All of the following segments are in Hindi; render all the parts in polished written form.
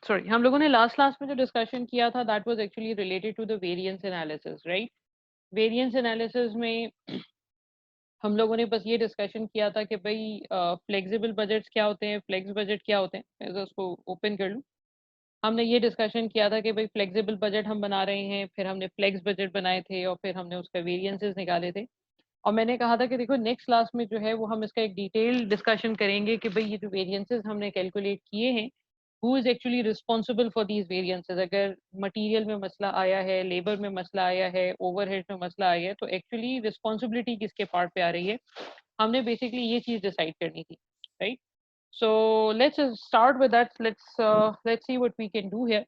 सॉरी, हम लोगों ने लास्ट क्लास में जो डिस्कशन किया था that was actually related to the variance analysis, right? Variance analysis में हम लोगों ने बस ये डिस्कशन किया था कि भाई फ्लेक्सिबल बजट्स क्या होते हैं, फ्लेक्स बजट क्या होते हैं। मैं उसको ओपन कर लूँ। हमने ये डिस्कशन किया था कि भाई फ्लेक्सिबल बजट हम बना रहे हैं, फिर हमने फ्लेक्स बजट बनाए थे और फिर हमने उसका वेरिएंसेस निकाले थे। और मैंने कहा था कि देखो नेक्स्ट क्लास में जो है वो हम इसका एक डिटेल डिस्कशन करेंगे कि भाई ये जो वेरिएंसेस हमने कैलकुलेट किए हैं, who is actually responsible for these variances. अगर मटेरियल में मसला आया है, लेबर में मसला आया है, ओवरहेड में मसला आया है, तो एक्चुअली रिस्पॉन्सिबिलिटी किसके पार्ट पे आ रही है, हमने बेसिकली ये चीज डिसाइड करनी थी, right? So let's start with that. Let's see what we can do here.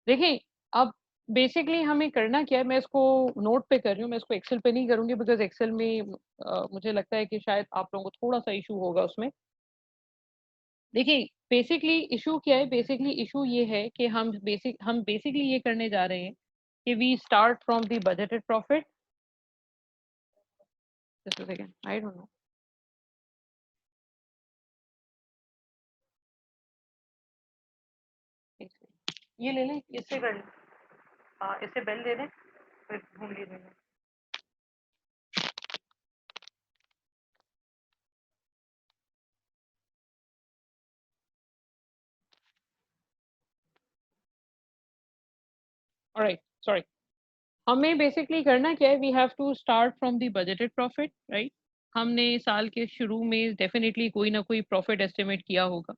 देखिए, अब बेसिकली हमें करना क्या है, मैं इसको नोट पे कर रही हूँ, मैं इसको एक्सेल पे नहीं करूंगी बिकॉज एक्सेल में मुझे लगता है कि शायद आप लोगों को थोड़ा सा इशू होगा उसमें। देखिए, बेसिकली इशू क्या है, बेसिकली इशू ये है कि हम बेसिकली ये करने जा रहे हैं कि we start from the budgeted profit. Just a second, I don't know. ये ले लें, इससे कर लें। हाँ, इससे बेल दे दें, फिर घूम लीजिए। Alright, sorry. हमें बेसिकली करना क्या है, we have to start from the budgeted profit, right? हमने साल के शुरू में डेफिनेटली कोई ना कोई प्रॉफिट एस्टिमेट किया होगा।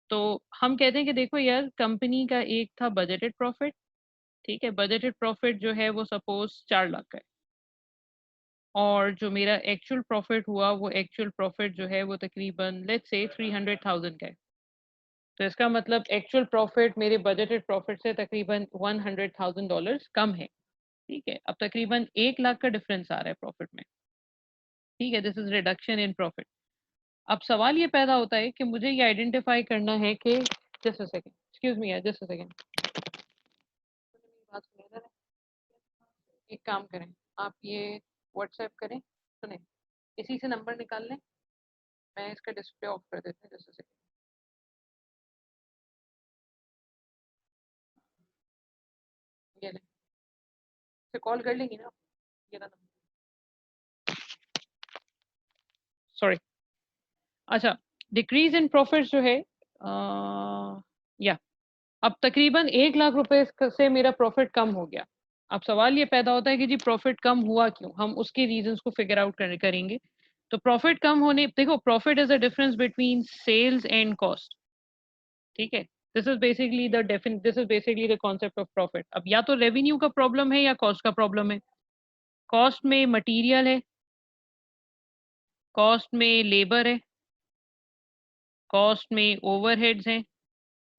तो हम कहते हैं कि देखो यार, कंपनी का एक था बजटेड प्रॉफिट। ठीक है, बजटेड प्रॉफिट जो है वो सपोज 4 लाख का है, और जो मेरा एक्चुअल प्रॉफिट हुआ वो एक्चुअल प्रॉफिट जो है वो तकरीबन लेट्स से 300,000 का है। तो इसका मतलब एक्चुअल प्रॉफिट मेरे बजटेड प्रॉफिट से तकरीबन $100,000 कम है। ठीक है, अब तकरीबन 1 लाख का डिफरेंस आ रहा है प्रॉफिट में। ठीक है, this is reduction in profit. अब सवाल ये पैदा होता है कि मुझे ये आइडेंटिफाई करना है कि just a second, excuse me यार, जस्ट अ सेकंड। बात सुनिए जरा। एक काम करें, आप ये व्हाट्सएप करें, सुने, इसी से नंबर निकाल लें। मैं इसका डिस्प्ले ऑफ कर देता हूँ, जस्ट अ सेकंड। ये लें, इसे कॉल कर लेंगी ना? ये रहा नंबर। सॉरी। अच्छा, डिक्रीज इन प्रॉफिट जो है या अब तकरीबन 1 लाख रुपए से मेरा प्रॉफिट कम हो गया। अब सवाल ये पैदा होता है कि जी प्रॉफिट कम हुआ क्यों, हम उसके रीजंस को फिगर आउट करेंगे। तो प्रॉफिट कम होने, देखो profit is a difference between sales and cost. ठीक है, this is basically the concept of profit. अब या तो रेवेन्यू का प्रॉब्लम है या कॉस्ट का प्रॉब्लम है। कॉस्ट में मटीरियल है, कॉस्ट में लेबर है, कॉस्ट में ओवरहेड्स हैं,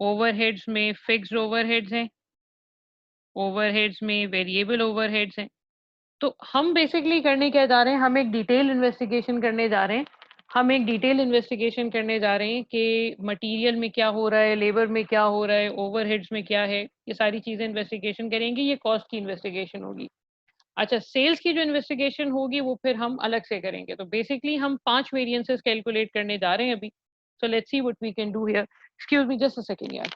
ओवरहेड्स में फिक्स्ड ओवरहेड्स हैं, ओवरहेड्स में वेरिएबल ओवरहेड्स हैं। तो हम बेसिकली करने क्या जा रहे हैं, हम एक डिटेल इन्वेस्टिगेशन करने जा रहे हैं। हम एक डिटेल इन्वेस्टिगेशन करने जा रहे हैं कि मटेरियल में क्या हो रहा है, लेबर में क्या हो रहा है, ओवरहेड्स में क्या है, ये सारी चीजें इन्वेस्टिगेशन करेंगे। ये कॉस्ट की इन्वेस्टिगेशन होगी। अच्छा, सेल्स की जो इन्वेस्टिगेशन होगी वो फिर हम अलग से करेंगे। तो बेसिकली हम 5 वेरिएंसेस कैलकुलेट करने जा रहे हैं अभी। So let's see what we can do here. Excuse me just a second यार।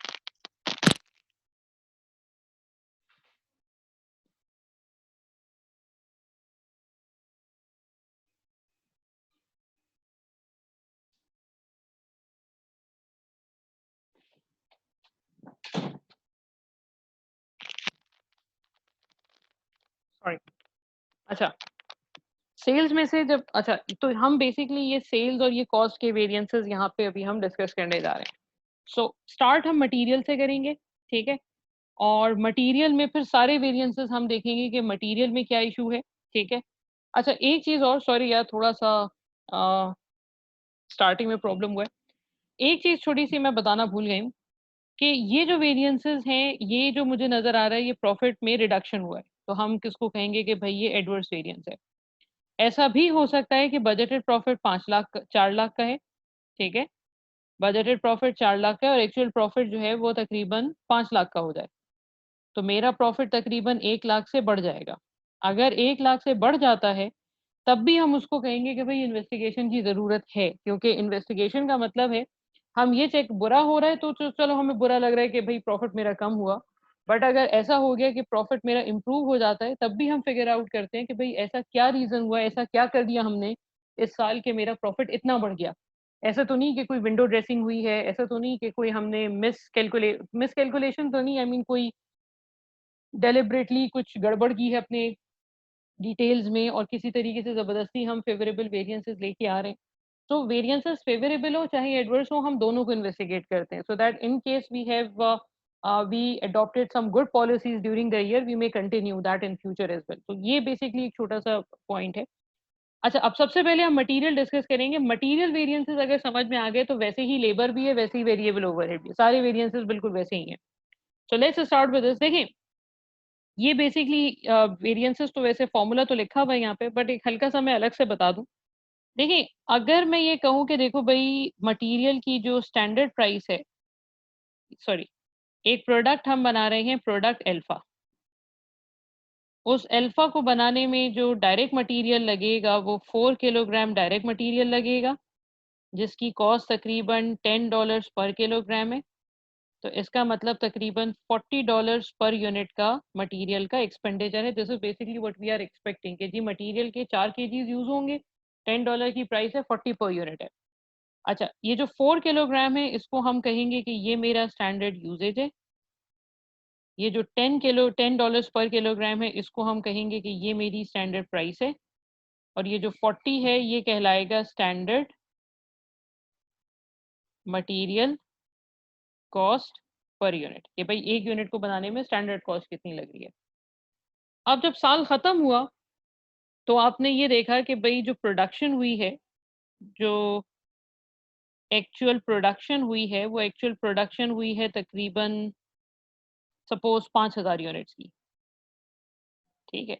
सॉरी। अच्छा, सेल्स में से जब, अच्छा, तो हम बेसिकली ये सेल्स और ये कॉस्ट के वेरिएंसेस यहाँ पे अभी हम डिस्कस करने जा रहे हैं। सो स्टार्ट हम मटेरियल से करेंगे। ठीक है, और मटेरियल में फिर सारे वेरिएंसेस हम देखेंगे कि मटेरियल में क्या इशू है। ठीक है। अच्छा, एक चीज और, सॉरी यार, थोड़ा सा स्टार्टिंग में प्रॉब्लम हुआ है। एक चीज छोटी सी मैं बताना भूल गई हूँ कि ये जो वेरिएंसेस हैं, ये जो मुझे नजर आ रहा है, ये प्रॉफिट में रिडक्शन हुआ है। तो हम किसको कहेंगे कि भाई ये एडवर्स वेरिएंस है। ऐसा भी हो सकता है कि बजटेड प्रॉफिट 5 लाख 4 लाख का है। ठीक है, बजटेड प्रॉफिट 4 लाख का है और एक्चुअल प्रॉफिट जो है वो तकरीबन 5 लाख का हो जाए। तो मेरा प्रॉफिट तकरीबन 1 लाख से बढ़ जाएगा। अगर 1 लाख से बढ़ जाता है तब भी हम उसको कहेंगे कि भाई इन्वेस्टिगेशन की ज़रूरत है, क्योंकि इन्वेस्टिगेशन का मतलब है हम ये चेक बुरा हो रहा है तो चलो हमें बुरा लग रहा है कि भाई प्रॉफिट मेरा कम हुआ, बट अगर ऐसा हो गया कि प्रॉफिट मेरा इम्प्रूव हो जाता है तब भी हम फिगर आउट करते हैं कि भाई ऐसा क्या रीजन हुआ, ऐसा क्या कर दिया हमने इस साल के मेरा प्रॉफिट इतना बढ़ गया। ऐसा तो नहीं कि कोई विंडो ड्रेसिंग हुई है, ऐसा तो नहीं कि कोई हमने मिस कैलकुलेशन तो नहीं, आई मीन कोई डेलिबरेटली कुछ गड़बड़ की है अपने डिटेल्स में और किसी तरीके से जबरदस्ती हम फेवरेबल वेरिएंसेस लेके आ रहे हैं। तो वेरिएंसेस फेवरेबल हो चाहे एडवर्स हो, हम दोनों को इन्वेस्टिगेट करते हैं, so that in case we have we adopted some good policies during the year, we may continue that in future as well। तो ये बेसिकली एक छोटा सा पॉइंट है। अच्छा, अब सबसे पहले हम मटेरियल डिस्कस करेंगे। मटेरियल वेरिएंसेस अगर समझ में आ गए तो वैसे ही लेबर भी है, वैसे ही वेरिएबल ओवरहेड भी है, सारे वेरिएंसेस बिल्कुल वैसे ही हैं। सो लेट्स स्टार्ट विद दिस। देखिए, ये बेसिकली वेरिएंसेस तो वैसे फॉर्मूला तो लिखा हुआ है यहाँ पे, बट एक हल्का सा मैं अलग से बता दूं। देखिए, अगर मैं ये कहूँ कि देखो भाई मटेरियल की जो स्टैंडर्ड प्राइस है, सॉरी, एक प्रोडक्ट हम बना रहे हैं, प्रोडक्ट अल्फा। उस अल्फा को बनाने में जो डायरेक्ट मटेरियल लगेगा वो 4 किलोग्राम डायरेक्ट मटेरियल लगेगा, जिसकी कॉस्ट तकरीबन $10 पर किलोग्राम है। तो इसका मतलब तकरीबन $40 पर यूनिट का मटेरियल का एक्सपेंडिचर है। This is basically what we are expecting कि जी मटेरियल के 4 केजीज यूज होंगे, $10 की प्राइस है, 40 पर यूनिट है। अच्छा, ये जो 4 किलोग्राम है इसको हम कहेंगे कि ये मेरा स्टैंडर्ड यूजेज है। ये जो $10 पर किलोग्राम है इसको हम कहेंगे कि ये मेरी स्टैंडर्ड प्राइस है। और ये जो 40 है ये कहलाएगा standard material cost per unit, कि भाई एक यूनिट को बनाने में स्टैंडर्ड कॉस्ट कितनी लग रही है। अब जब साल खत्म हुआ तो आपने ये देखा कि भाई जो प्रोडक्शन हुई है, जो एक्चुअल प्रोडक्शन हुई है, वो एक्चुअल प्रोडक्शन हुई है तकरीबन सपोज 5000 यूनिट्स की, ठीक है।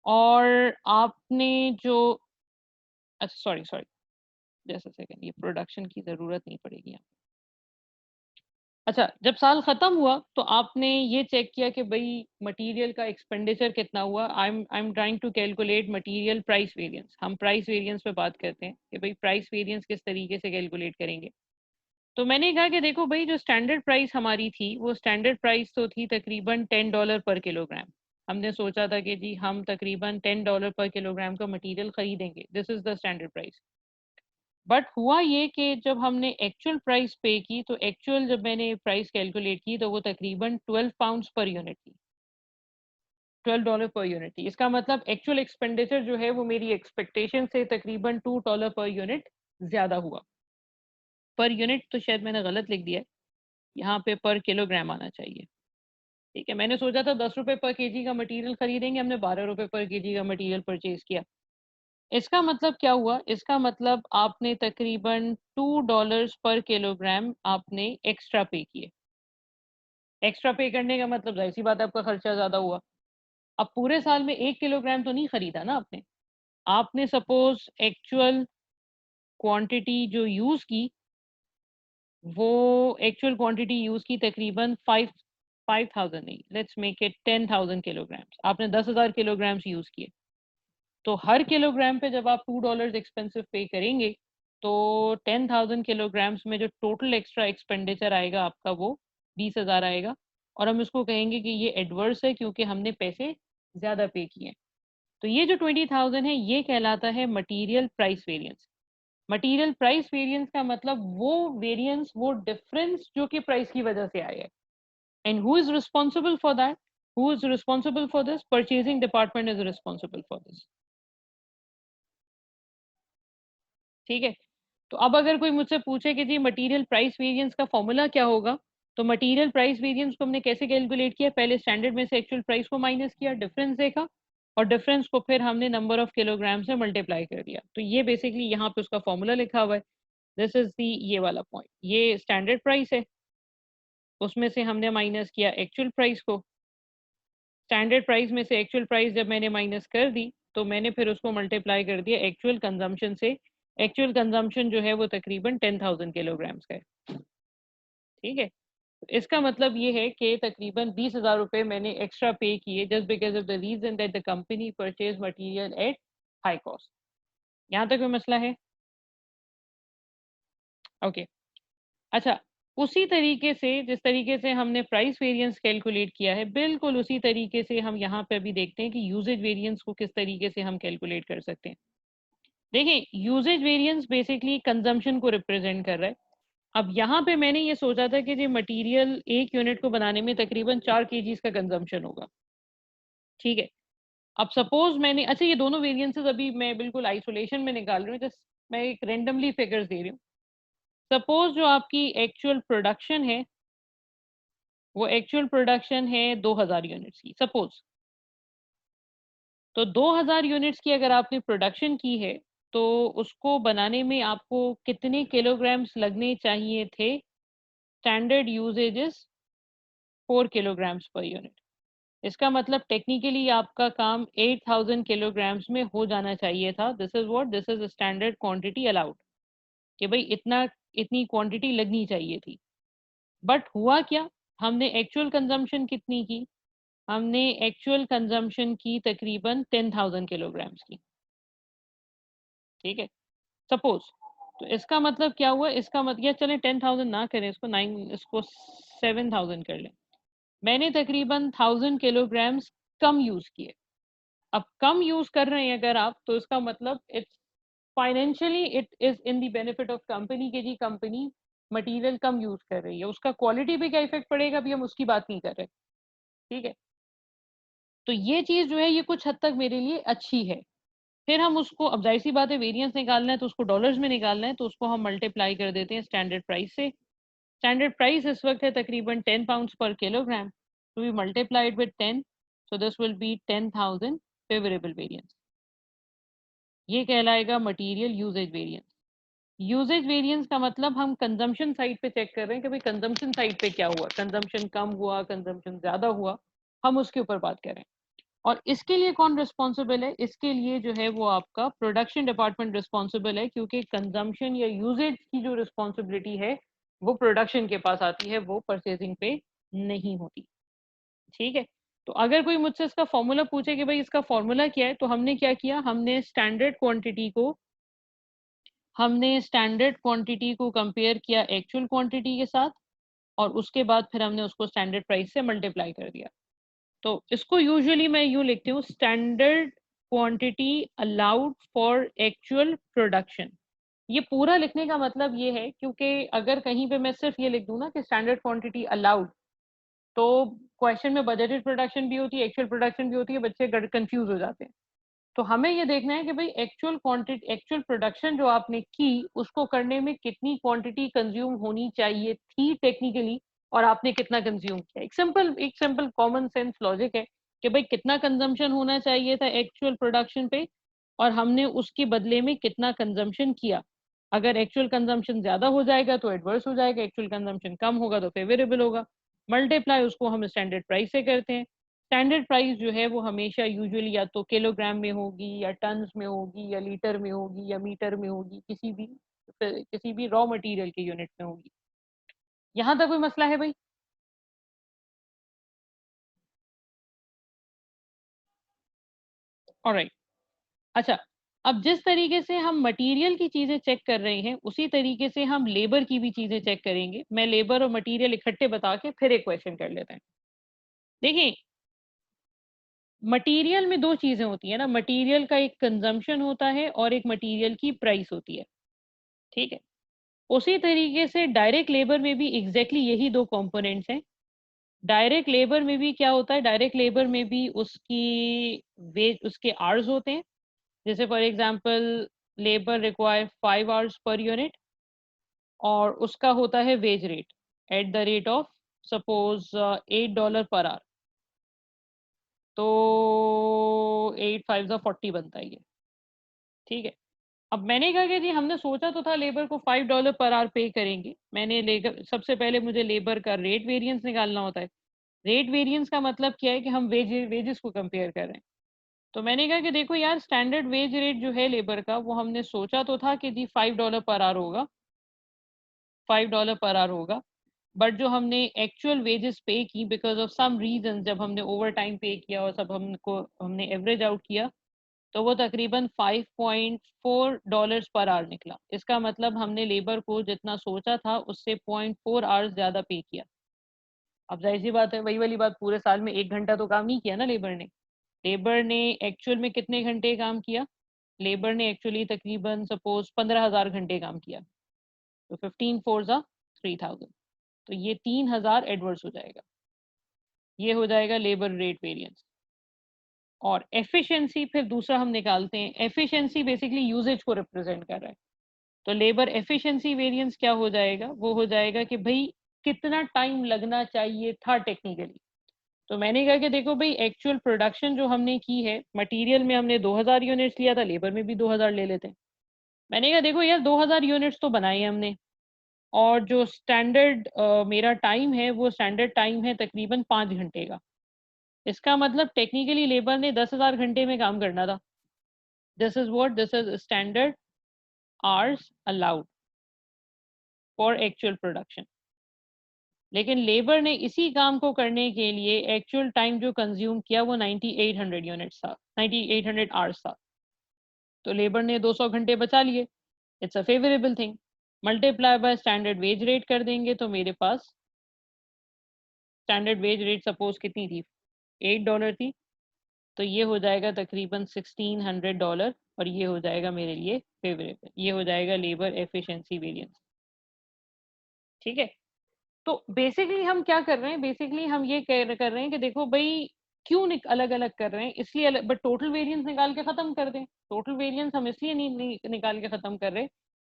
और आपने जो, अच्छा सॉरी सॉरी, जैसा सेकंड, ये प्रोडक्शन की ज़रूरत नहीं पड़ेगी यहाँ। अच्छा, जब साल खत्म हुआ तो आपने ये चेक किया कि भाई मटेरियल का एक्सपेंडिचर कितना हुआ। I am trying to calculate material price variance. हम प्राइस वेरिएंस पे बात करते हैं कि भाई प्राइस वेरिएंस किस तरीके से कैलकुलेट करेंगे। तो मैंने कहा कि देखो भाई, जो स्टैंडर्ड प्राइस हमारी थी वो स्टैंडर्ड प्राइस तो थी तकरीबन $10 पर किलोग्राम। हमने सोचा था कि जी हम तकरीबन $10 पर किलोग्राम का मटेरियल खरीदेंगे, this is the standard price. But हुआ ये कि जब हमने एक्चुअल प्राइस पे की तो एक्चुअल जब मैंने प्राइस कैलकुलेट की तो वो तकरीबन 12 पाउंड्स पर यूनिट थी, $12 पर यूनिट थी। इसका मतलब एक्चुअल एक्सपेंडिचर जो है वो मेरी एक्सपेक्टेशन से तकरीबन $2 पर यूनिट ज़्यादा हुआ। पर यूनिट तो शायद मैंने गलत लिख दिया है, यहाँ पे पर किलोग्राम आना चाहिए। ठीक है, मैंने सोचा था ₹10 पर केजी का मटेरियल खरीदेंगे, हमने ₹12 पर केजी का मटेरियल परचेज किया। इसका मतलब क्या हुआ, इसका मतलब आपने तकरीबन $2 पर किलोग्राम आपने एक्स्ट्रा पे किए। एक्स्ट्रा पे करने का मतलब जाहिर सी बात है आपका खर्चा ज़्यादा हुआ। अब पूरे साल में 1 किलोग्राम तो नहीं खरीदा ना आपने। आपने सपोज एक्चुअल क्वांटिटी जो यूज़ की, वो एक्चुअल क्वांटिटी यूज़ की तकरीबन 5000 नहीं, लेट्स मेक इट 10,000 किलोग्राम्स। आपने 10,000 किलोग्राम्स यूज़ किए। तो हर किलोग्राम पे जब आप $2 एक्सपेंसिव पे करेंगे तो 10,000 किलोग्राम्स में जो टोटल एक्स्ट्रा एक्सपेंडिचर आएगा आपका वो 20,000 आएगा। और हम इसको कहेंगे कि ये एडवर्स है क्योंकि हमने पैसे ज़्यादा पे किए हैं। तो ये जो 20,000 है ये कहलाता है material price variance. Material price variance का मतलब वो वेरिएंस, वो डिफरेंस जो कि प्राइस की वजह से आया है। And who is responsible for that? Who is responsible for this? Purchasing department is responsible for this. ठीक है। तो अब अगर कोई मुझसे पूछे कि जी मटेरियल प्राइस वेरिएंस का फॉर्मूला क्या होगा, तो मटेरियल प्राइस वेरिएंस को हमने कैसे कैलकुलेट किया? पहले स्टैंडर्ड में से एक्चुअल प्राइस को माइनस किया, डिफरेंस देखा, और डिफरेंस को फिर हमने नंबर ऑफ किलोग्राम से मल्टीप्लाई कर दिया। तो ये बेसिकली यहाँ पे उसका फॉर्मूला लिखा हुआ है। दिस इज दी, ये वाला पॉइंट, ये स्टैंडर्ड प्राइस है, उसमें से हमने माइनस किया एक्चुअल प्राइस को। स्टैंडर्ड प्राइस में से एक्चुअल प्राइस जब मैंने माइनस कर दी तो मैंने फिर उसको मल्टीप्लाई कर दिया एक्चुअल कंजम्पशन से। एक्चुअल कंजम्पशन जो है वो तकरीबन 10,000 किलोग्राम्स का है। ठीक है, तो इसका मतलब ये है कि तकरीबन 20,000 रुपये मैंने एक्स्ट्रा पे किए just because of the reason that the company purchase material at high cost. यहाँ तक कोई मसला है? ओके। अच्छा, उसी तरीके से जिस तरीके से हमने प्राइस वेरिएंस कैलकुलेट किया है, बिल्कुल उसी तरीके से हम यहाँ पे भी देखते हैं कि यूसेज वेरिएंस को किस तरीके से हम कैलकुलेट कर सकते हैं। देखिए, यूसेज वेरिएंस बेसिकली कंजम्पशन को रिप्रेजेंट कर रहा है। अब यहाँ पे मैंने ये सोचा था कि जी मटेरियल 1 यूनिट को बनाने में तकरीबन 4 केजीज़ का कंजम्पशन होगा, ठीक है? अब सपोज़ मैंने अच्छा ये दोनों वेरिएंसेस अभी मैं बिल्कुल आइसोलेशन में निकाल रही हूँ, जस्ट मैं एक रैंडमली फिगर्स दे रही हूँ। सपोज़ जो आपकी एक्चुअल प्रोडक्शन है, वो एक्चुअल प्रोडक्शन है 2000 यूनिट्स की सपोज़। तो 2000 यूनिट्स की अगर आपने प्रोडक्शन की है, तो उसको बनाने में आपको कितने किलोग्राम्स लगने चाहिए थे? Standard usage is 4 kilograms per unit. इसका मतलब टेक्निकली आपका काम 8000 किलोग्राम्स में हो जाना चाहिए था। This is what this is standard quantity allowed कि भई इतनी क्वांटिटी लगनी चाहिए थी। बट हुआ क्या? हमने एक्चुअल कंज़म्पशन कितनी की? हमने एक्चुअल कंज़म्पशन की तकरीबन 10,000 किलोग्राम्स की, ठीक है? सपोज़। तो इसका मतलब क्या हुआ? इसका मत या चलें 10,000 ना करें इसको 7,000 कर लें। मैंने तकरीबन 1000 किलोग्राम्स कम यूज़ किए। अब कम यूज़ कर रहे हैं अगर आप, तो इसका मतलब it's financially it is in the benefit of company कि जी कंपनी मटेरियल कम यूज़ कर रही है। उसका क्वालिटी पे क्या इफ़ेक्ट पड़ेगा अभी हम उसकी बात नहीं कर रहे, ठीक है? तो ये चीज़ जो है ये कुछ हद तक मेरे लिए अच्छी है। फिर हम उसको अब ज़ाहिर-सी बात है वेरिएंस निकालना है तो उसको डॉलर्स में निकालना है तो उसको हम मल्टीप्लाई कर देते हैं स्टैंडर्ड प्राइस से। स्टैंडर्ड प्राइस इस वक़्त है तकरीबन 10 पाउंड्स पर किलोग्राम। तो we multiply it with 10 so this will be 10,000 favourable variance. ये कहलाएगा material usage variance. Usage variance का मतलब हम कंजम्पशन साइड पे चेक कर रहे हैं कि भाई कंजम्पशन साइड पे क्या हुआ, कंजम्पशन कम हुआ, कंजम्पशन ज़्यादा हुआ, हम उसके ऊपर बात कर रहे हैं। और इसके लिए कौन रिस्पॉन्सिबल है? इसके लिए जो है वो आपका प्रोडक्शन डिपार्टमेंट रिस्पॉन्सिबल है क्योंकि कंजम्पशन या यूसेज की जो रिस्पॉन्सिबिलिटी है वो प्रोडक्शन के पास आती है, वो परचेजिंग पे नहीं होती, ठीक है? तो अगर कोई मुझसे इसका फॉर्मूला पूछे कि भाई इसका फॉर्मूला क्या है, तो हमने क्या किया, हमने स्टैंडर्ड क्वांटिटी को कंपेयर किया एक्चुअल क्वांटिटी के साथ और उसके बाद फिर हमने उसको स्टैंडर्ड प्राइस से मल्टीप्लाई कर दिया। तो इसको यूजुअली मैं यूँ लिखती हूँ standard quantity allowed for actual production. ये पूरा लिखने का मतलब ये है क्योंकि अगर कहीं पे मैं सिर्फ ये लिख दूँ ना कि स्टैंडर्ड क्वांटिटी अलाउड, तो क्वेश्चन में बजटेड प्रोडक्शन भी होती है, एक्चुअल प्रोडक्शन भी होती है, बच्चे कंफ्यूज हो जाते हैं। तो हमें ये देखना है कि भाई एक्चुअल प्रोडक्शन जो आपने की उसको करने में कितनी क्वांटिटी कंज्यूम होनी चाहिए थी टेक्निकली और आपने कितना कंज्यूम किया। एक सिंपल कॉमन सेंस लॉजिक है कि भाई कितना कंजम्पशन होना चाहिए था एक्चुअल प्रोडक्शन पे और हमने उसके बदले में कितना कंजम्पशन किया। अगर एक्चुअल कंजम्पशन ज्यादा हो जाएगा तो एडवर्स हो जाएगा, एक्चुअल कंजम्पशन कम होगा तो फेवरेबल होगा। मल्टीप्लाई उसको हम स्टैंडर्ड प्राइस से करते हैं। स्टैंडर्ड प्राइस जो है वो हमेशा यूजुअली या तो किलोग्राम में होगी या टन्स में होगी या लीटर में होगी या मीटर में होगी, किसी भी रॉ मटेरियल के यूनिट में होगी। यहाँ तक कोई मसला है भाई? ऑलराइट। अच्छा, अब जिस तरीके से हम मटेरियल की चीजें चेक कर रहे हैं उसी तरीके से हम लेबर की भी चीजें चेक करेंगे। मैं लेबर और मटेरियल इकट्ठे बता के फिर एक क्वेश्चन कर लेते हैं। देखिए, मटेरियल में दो चीजें होती है ना, मटेरियल का एक कंजम्पशन होता है और एक मटेरियल की प्राइस होती है, ठीक है? उसी तरीके से डायरेक्ट लेबर में भी एग्जैक्टली यही दो कंपोनेंट्स हैं। डायरेक्ट लेबर में भी क्या होता है, डायरेक्ट लेबर में भी उसके आवर्स होते हैं। जैसे for example labour require 5 hours per unit और उसका होता है wage rate at the rate of suppose $8 per hour. तो 8 5 40 बनता है ये, ठीक है? अब मैंने कहा कि जी हमने सोचा तो था लेबर को $5 पर आवर पे करेंगे। मैंने लेकर सबसे पहले मुझे लेबर का रेट वेरिएंस निकालना होता है। रेट वेरिएंस का मतलब क्या है कि हम वेजेस को कंपेयर कर रहे हैं। तो मैंने कहा कि देखो यार स्टैंडर्ड वेज रेट जो है लेबर का वो हमने सोचा तो था कि जी $5 पर आवर होगा, $5 पर आवर होगा। बट जो हमने एक्चुअल वेजेस पे की बिकॉज़ ऑफ सम रीज़न, जब हमने ओवरटाइम पे किया और सब हमने एवरेज आउट किया, तो वो तकरीबन $5.4 पर आवर निकला। इसका मतलब हमने लेबर को जितना सोचा था उससे 0.4 आवर्स ज़्यादा पे किया। अब जाहिर सी बात है, वही वाली बात, पूरे साल में 1 घंटा तो काम नहीं किया ना लेबर ने। लेबर ने एक्चुअल में कितने घंटे काम किया? लेबर ने एक्चुअली तकरीबन सपोज 15,000 घंटे काम किया, तो 15 4 ज़ा 3000, तो ये 3000 एडवर्स हो जाएगा। ये हो जाएगा लेबर रेट वेरिएंस। और एफिशिएंसी फिर दूसरा हम निकालते हैं। एफिशिएंसी बेसिकली यूजेज को रिप्रेजेंट कर रहा है। तो लेबर एफिशिएंसी वेरिएंस क्या हो जाएगा? वो हो जाएगा कि भाई कितना टाइम लगना चाहिए था टेक्निकली। तो मैंने कहा कि देखो भाई, एक्चुअल प्रोडक्शन जो हमने की है, मटेरियल में हमने 2000 यूनिट्स लिया था, लेबर में भी 2000 ले लेते हैं। मैंने कहा देखो यार, 2000 यूनिट्स तो बनाए हमने, और जो स्टैंडर्ड मेरा टाइम है वो स्टैंडर्ड टाइम है तकरीबन 5 घंटे का। इसका मतलब टेक्निकली लेबर ने 10,000 घंटे में काम करना था। This is what, this is standard hours allowed for actual production. लेकिन लेबर ने इसी काम को करने के लिए एक्चुअल टाइम जो कंज्यूम किया वो 9800 यूनिट्स था, 9800 आवर्स था। तो लेबर ने 200 घंटे बचा लिए। It's a favourable thing. Multiply by standard wage rate कर देंगे तो मेरे पास स्टैंडर्ड वेज रेट सपोज कितनी थी, $8 थी। तो ये हो जाएगा तकरीबन $1600, और ये हो जाएगा मेरे लिए फेवरेबल। ये हो जाएगा लेबर एफिशिएंसी वेरिएंस। ठीक है। तो बेसिकली हम क्या कर रहे हैं? बेसिकली हम ये कर रहे हैं कि देखो भाई, क्यों अलग अलग कर रहे हैं, इसलिए अलग, बट टोटल वेरिएंस निकाल के खत्म कर दें। टोटल वेरिएंस हम इसलिए नहीं निकाल के खत्म कर रहे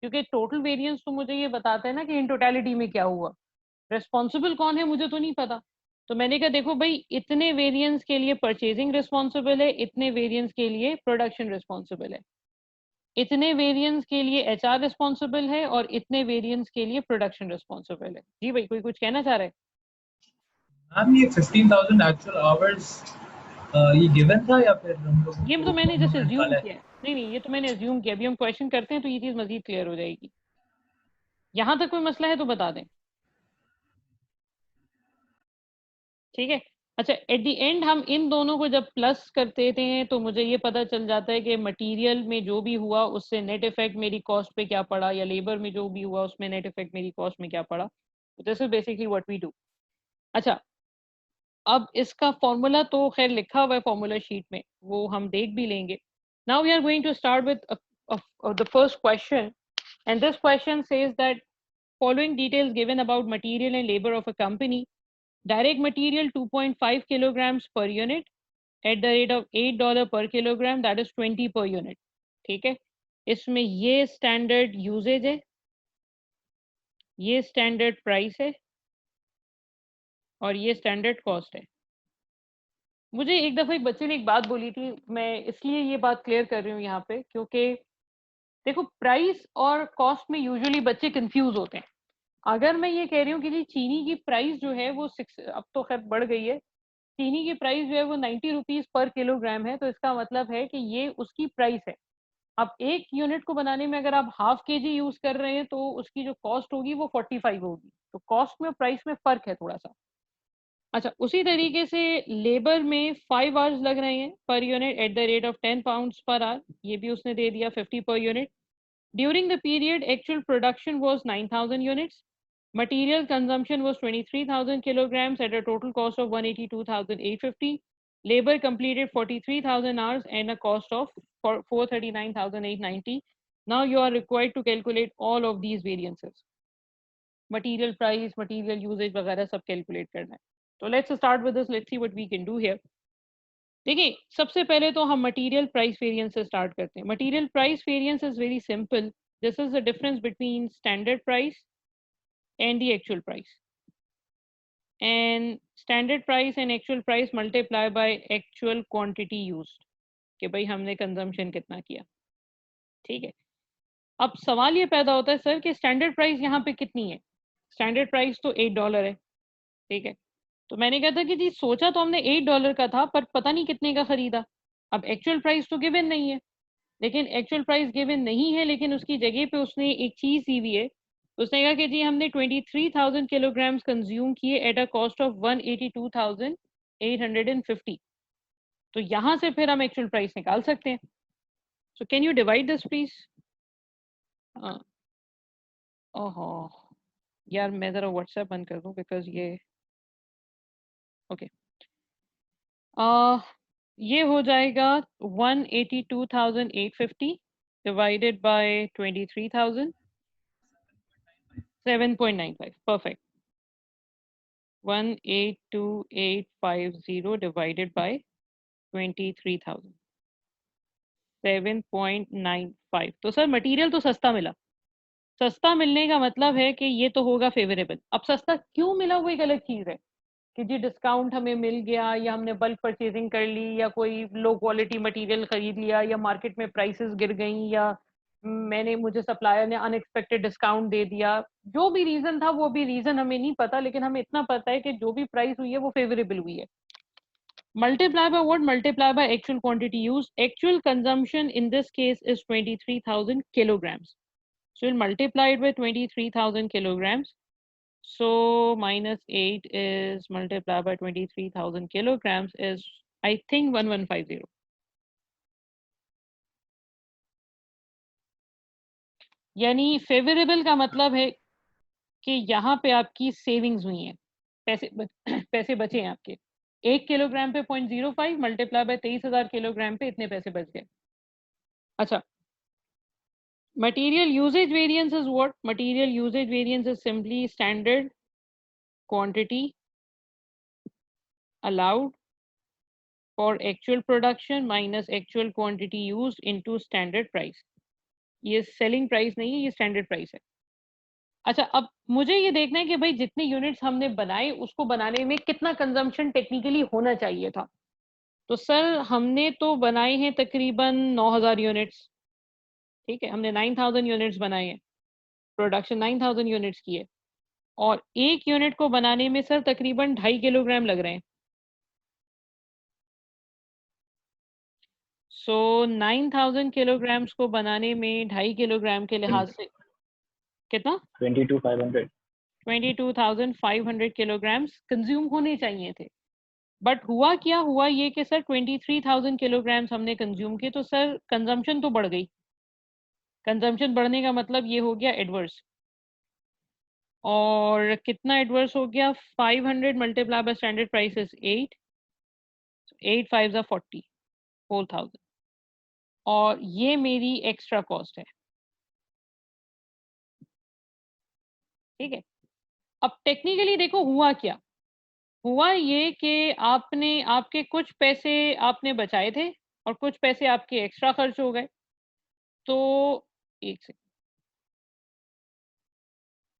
क्योंकि टोटल वेरिएंस तो मुझे ये बताता है ना कि इन टोटलिटी में क्या हुआ। रिस्पॉन्सिबल कौन है मुझे तो नहीं पता। तो मैंने कहा देखो भाई, इतने वेरिएंस के लिए परचेजिंग रिस्पॉन्सिबल है, इतने वेरिएंस के लिए प्रोडक्शन रिस्पॉन्सिबल है, इतने वेरिएंस के लिए एचआर रिस्पॉन्सिबल है, और इतने वेरिएंस के लिए प्रोडक्शन रिस्पॉन्सिबल है। जी भाई, कोई कुछ कहना चाह रहा है? मैम ये 15,000 एक्चुअल आवर्स ये गिवन था या फिर हम लोगों ये तो को मैंने हम जैसे लोगों ने एज्यूम निकाला है? किया है। नहीं नहीं, ये तो मैंने एज्यूम किया। अभी हम क्वेश्चन करते हैं तो ये चीज मजीद क्लियर हो जाएगी। यहाँ तक कोई मसला है तो बता दें। ठीक है। अच्छा, एट द एंड हम इन दोनों को जब प्लस कर देते हैं तो मुझे ये पता चल जाता है कि मटेरियल में जो भी हुआ उससे नेट इफेक्ट मेरी कॉस्ट पे क्या पड़ा, या लेबर में जो भी हुआ उसमें नेट इफेक्ट मेरी कॉस्ट में क्या पड़ा। This is basically what we do. अच्छा, अब इसका फॉर्मूला तो खैर लिखा हुआ है फॉर्मूला शीट में, वो हम देख भी लेंगे। Now we are going to start with the first question, and this question says that following details given about material and labor of a company. Direct material 2.5 kilograms per unit at the rate of $8 per kilogram, that is 20 per unit. ठीक है। इसमें ये स्टैंडर्ड यूजेज है, ये स्टैंडर्ड प्राइस है, और ये स्टैंडर्ड कॉस्ट है। मुझे एक दफ़ा एक बच्चे ने एक बात बोली थी, मैं इसलिए ये बात क्लियर कर रही हूँ यहाँ पे, क्योंकि देखो, प्राइस और कॉस्ट में यूजुअली बच्चे कंफ्यूज होते हैं। अगर मैं ये कह रही हूँ कि जी चीनी की प्राइस जो है वो 6, अब तो खैर बढ़ गई है, चीनी की प्राइस जो है वो 90 रुपीज पर किलोग्राम है, तो इसका मतलब है कि ये उसकी प्राइस है। अब एक यूनिट को बनाने में अगर आप ½ kg यूज कर रहे हैं तो उसकी जो कॉस्ट होगी वो 45 होगी। तो कॉस्ट में प्राइस में फर्क है थोड़ा सा। अच्छा, उसी तरीके से लेबर में 5 आवर्स लग रहे हैं per unit at the rate of 10 pounds per hour, ये भी उसने दे दिया 50 per unit. During the period actual production was 9000 units, material consumption was 23,000 kilograms at a total cost of 182,850, labor completed 43,000 hours and a cost of 439,890. Now you are required to calculate all of these variances, material price, material usage वगैरह सब calculate करना है। तो let's start with this, let's see what we can do here. देखिए, सबसे पहले तो हम मटेरियल प्राइस वेरिएंस से स्टार्ट करते हैं। Material price variance is very simple. This is the difference between standard price and the actual price, and standard price and actual price multiply by actual quantity used, कि भाई हमने कंजम्पशन कितना किया। ठीक है। अब सवाल ये पैदा होता है सर कि स्टैंडर्ड प्राइस यहाँ पे कितनी है? स्टैंडर्ड प्राइस तो $8 है। ठीक है। तो मैंने कहा था कि जी सोचा तो हमने $8 का था, पर पता नहीं कितने का खरीदा। अब एक्चुअल प्राइस तो गिवन नहीं है, लेकिन एक्चुअल प्राइस गिवन नहीं है, लेकिन उसकी जगह पे उसने एक चीज दी हुई है। उसने कहा कि जी हमने 23,000 किलोग्राम्स कंज्यूम किए एट अ कॉस्ट ऑफ 182,850। तो यहाँ से फिर हम एक्चुअल प्राइस निकाल सकते हैं। So can you divide this please? ओहो यार मैं ज़रा व्हाट्सएप बंद कर दूं बिकॉज ये ओके ये हो जाएगा 182,850 divided by 23,000 7.95 perfect 182,850 divided by 23,000 7.95 तो सर मटेरियल तो सस्ता मिला सस्ता मिलने का मतलब है कि ये तो होगा फेवरेबल अब सस्ता क्यों मिला वो एक अलग चीज़ है कि जी डिस्काउंट हमें मिल गया या हमने बल्क परचेजिंग कर ली या कोई लो क्वालिटी मटेरियल खरीद लिया या मार्केट में प्राइसेस गिर गई या मुझे सप्लायर ने अनएक्सपेक्टेड डिस्काउंट दे दिया जो भी रीजन था वो भी रीजन हमें नहीं पता लेकिन हमें इतना पता है कि जो भी प्राइस हुई है वो फेवरेबल हुई है multiply by what multiply by actual quantity used actual consumption in this case is 23,000 kilograms so we'll multiply it by 23,000 kilograms. So minus 8 is multiplied by 23,000 kilograms is I think 1150. यानी फेवरेबल का मतलब है कि यहाँ पे आपकी सेविंग्स हुई हैं पैसे बचे हैं आपके 1 किलोग्राम पे 0.05 मल्टीप्लाई बाय 23,000 किलोग्राम पे इतने पैसे बच गए अच्छा material usage variance is what material usage variance is simply standard quantity allowed for actual production minus actual quantity used into standard price ये सेलिंग प्राइस नहीं है ये स्टैंडर्ड प्राइस है अच्छा अब मुझे ये देखना है कि भाई जितने यूनिट्स हमने बनाए उसको बनाने में कितना कंजम्पशन टेक्निकली होना चाहिए था तो सर हमने तो बनाए हैं तकरीबन 9,000 यूनिट्स ठीक है हमने 9,000 यूनिट्स बनाए हैं प्रोडक्शन 9,000 यूनिट्स की है और एक यूनिट को बनाने में सर तकरीबन 2.5 किलोग्राम लग रहे हैं सो 9,000 किलोग्राम्स को बनाने में 2.5 किलोग्राम के लिहाज से कितना 22,500 किलोग्राम्स कंज्यूम होने चाहिए थे बट हुआ क्या हुआ ये कि सर 23,000 किलोग्राम्स हमने कंज्यूम किए तो सर कंजम्पशन तो बढ़ गई कंजम्पशन बढ़ने का मतलब ये हो गया एडवर्स और कितना एडवर्स हो गया 500 multiply by standard price is 8 8 5 40 4,000 और ये मेरी एक्स्ट्रा कॉस्ट है ठीक है अब टेक्निकली देखो हुआ क्या हुआ ये कि आपने आपके कुछ पैसे आपने बचाए थे और कुछ पैसे आपके एक्स्ट्रा खर्च हो गए तो एक सेकंड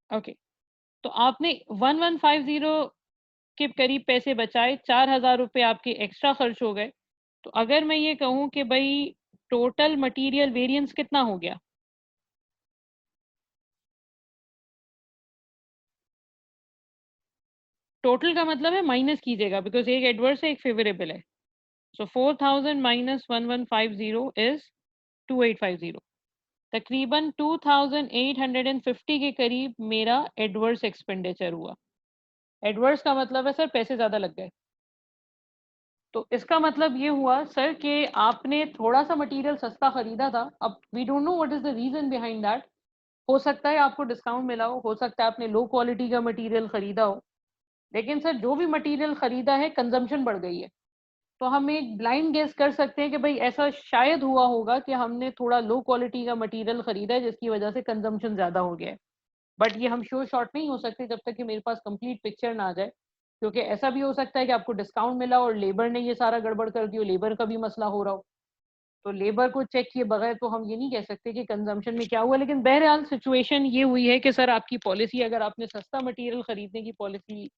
ओके तो आपने 1150 के करीब पैसे बचाए 4,000 रुपये आपके एक्स्ट्रा खर्च हो गए तो अगर मैं ये कहूँ कि भाई टोटल मटेरियल वेरिएंस कितना हो गया टोटल का मतलब है माइनस कीजिएगा बिकॉज एक एडवर्स है एक फेवरेबल है सो 4,000 माइनस 1150 इज 2,850 तकरीबन 2,850 के करीब मेरा एडवर्स एक्सपेंडिचर हुआ एडवर्स का मतलब है सर पैसे ज़्यादा लग गए तो इसका मतलब ये हुआ सर कि आपने थोड़ा सा मटेरियल सस्ता खरीदा था अब we don't know what is the reason behind that हो सकता है आपको डिस्काउंट मिला हो सकता है आपने लो क्वालिटी का मटेरियल खरीदा हो लेकिन सर जो भी मटेरियल खरीदा है कंजम्पशन बढ़ गई है तो हम एक ब्लाइंड गेस कर सकते हैं कि भाई ऐसा शायद हुआ होगा कि हमने थोड़ा लो क्वालिटी का मटेरियल खरीदा है जिसकी वजह से कंजम्पशन ज़्यादा हो गया है बट ये हम श्योर शॉट नहीं हो सकते जब तक कि मेरे पास कंप्लीट पिक्चर ना आ जाए क्योंकि ऐसा भी हो सकता है कि आपको डिस्काउंट मिला और लेबर ने ये सारा गड़बड़ कर दिया लेबर का भी मसला हो रहा हो तो लेबर को चेक किए बगैर तो हम ये नहीं कह सकते कि कंजम्पशन में क्या हुआ लेकिन बहरहाल सिचुएशन ये हुई है कि सर आपकी पॉलिसी अगर आपने सस्ता मटेरियल खरीदने की पॉलिसी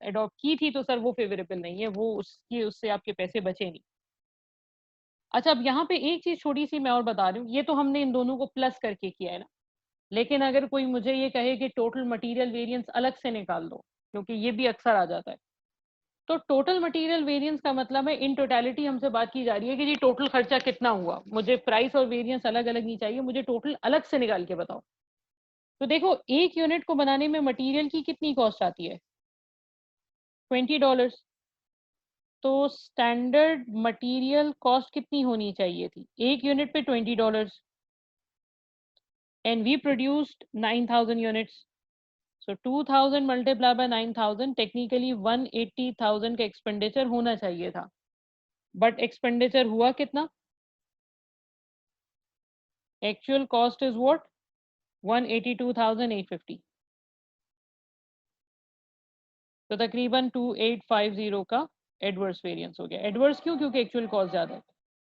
अडॉप्ट की थी तो सर वो फेवरेबल नहीं है वो उससे आपके पैसे बचे नहीं अच्छा अब यहाँ पे एक चीज छोटी सी मैं और बता रही हूँ ये तो हमने इन दोनों को प्लस करके किया है ना लेकिन अगर कोई मुझे ये कहे कि टोटल मटेरियल वेरिएंस अलग से निकाल दो क्योंकि ये भी अक्सर आ जाता है तो टोटल मटेरियल वेरिएंस का मतलब है इन टोटलिटी हमसे बात की जा रही है कि जी टोटल खर्चा कितना हुआ मुझे प्राइस और वेरिएंस अलग अलग नहीं चाहिए मुझे टोटल अलग से निकाल के बताओ तो देखो एक यूनिट को बनाने में मटेरियल की कितनी कॉस्ट आती है $20 तो स्टैंडर्ड मटेरियल कॉस्ट कितनी होनी चाहिए थी? एक यूनिट पे $20 and we produced 9,000 units. So 2,000 multiply by 9,000, technically 180,000 का एक्सपेंडिचर होना चाहिए था, बट एक्सपेंडिचर हुआ कितना? Actual cost is what? 182,850. तो तकरीबन 2850 का एडवर्स वेरिएंस हो गया. एडवर्स क्यों? क्योंकि एक्चुअल कॉस्ट ज़्यादा है.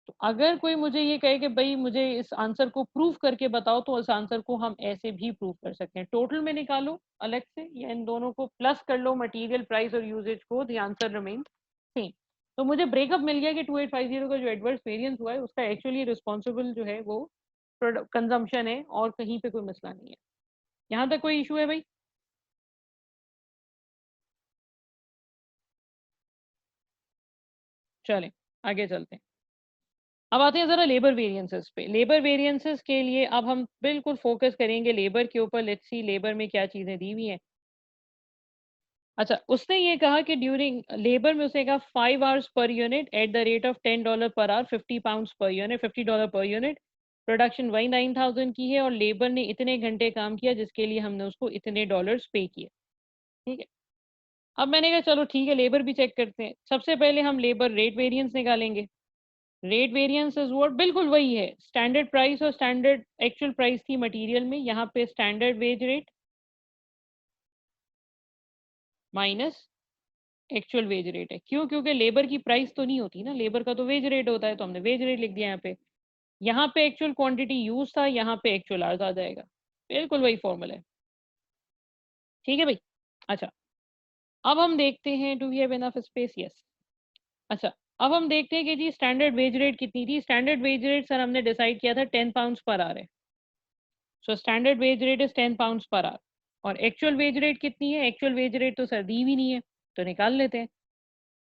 तो अगर कोई मुझे ये कहे कि भाई मुझे इस आंसर को प्रूव करके बताओ, तो इस आंसर को हम ऐसे भी प्रूव कर सकते हैं. टोटल में निकालो अलग से या इन दोनों को प्लस कर लो, मटेरियल प्राइस और यूजेज को, द आंसर रिमेन सेम. तो मुझे ब्रेकअप मिल गया कि 2850 का जो एडवर्स वेरिएंस हुआ है उसका एक्चुअली रिस्पॉन्सिबल जो है वो कंजम्पशन है और कहीं पे कोई मसला नहीं है. यहाँ तक कोई इशू है भाई? चलें आगे चलते हैं. अब आते हैं ज़रा लेबर वेरिएंसेस पे. लेबर वेरिएंसेस के लिए अब हम बिल्कुल फोकस करेंगे लेबर के ऊपर. लेट्स सी लेबर में क्या चीज़ें दी हुई हैं. अच्छा, उसने ये कहा कि ड्यूरिंग लेबर में उसने कहा 5 hours per unit at the rate of $10 per hour, 50 pounds per unit, $50 per unit. Production वही 9,000 की है और लेबर ने इतने घंटे काम किया जिसके लिए हमने उसको इतने डॉलर्स पे किए. ठीक है. अब मैंने कहा चलो ठीक है, लेबर भी चेक करते हैं. सबसे पहले हम लेबर रेट वेरिएंस निकालेंगे. Rate variance is what? बिल्कुल वही है, स्टैंडर्ड प्राइस और स्टैंडर्ड एक्चुअल प्राइस थी मटेरियल में. यहाँ पे standard wage rate minus actual wage rate है. क्यों? क्योंकि लेबर की प्राइस तो नहीं होती ना, लेबर का तो वेज रेट होता है, तो हमने वेज रेट लिख दिया यहाँ पे. यहाँ पे एक्चुअल क्वांटिटी यूज था, यहाँ पे एक्चुअल आवर्स आ जाएगा. बिल्कुल वही फॉर्मूला है. ठीक है भाई. अच्छा, अब हम देखते हैं do we have enough space. Yes. अच्छा, अब हम देखते हैं कि जी स्टैंडर्ड वेज रेट कितनी थी. स्टैंडर्ड वेज रेट सर हमने डिसाइड किया था 10 पाउंड्स पर आवर है. So standard wage rate is 10 pounds per hour. और एक्चुअल वेज रेट कितनी है? एक्चुअल वेज रेट तो सर दी भी नहीं है, तो निकाल लेते हैं.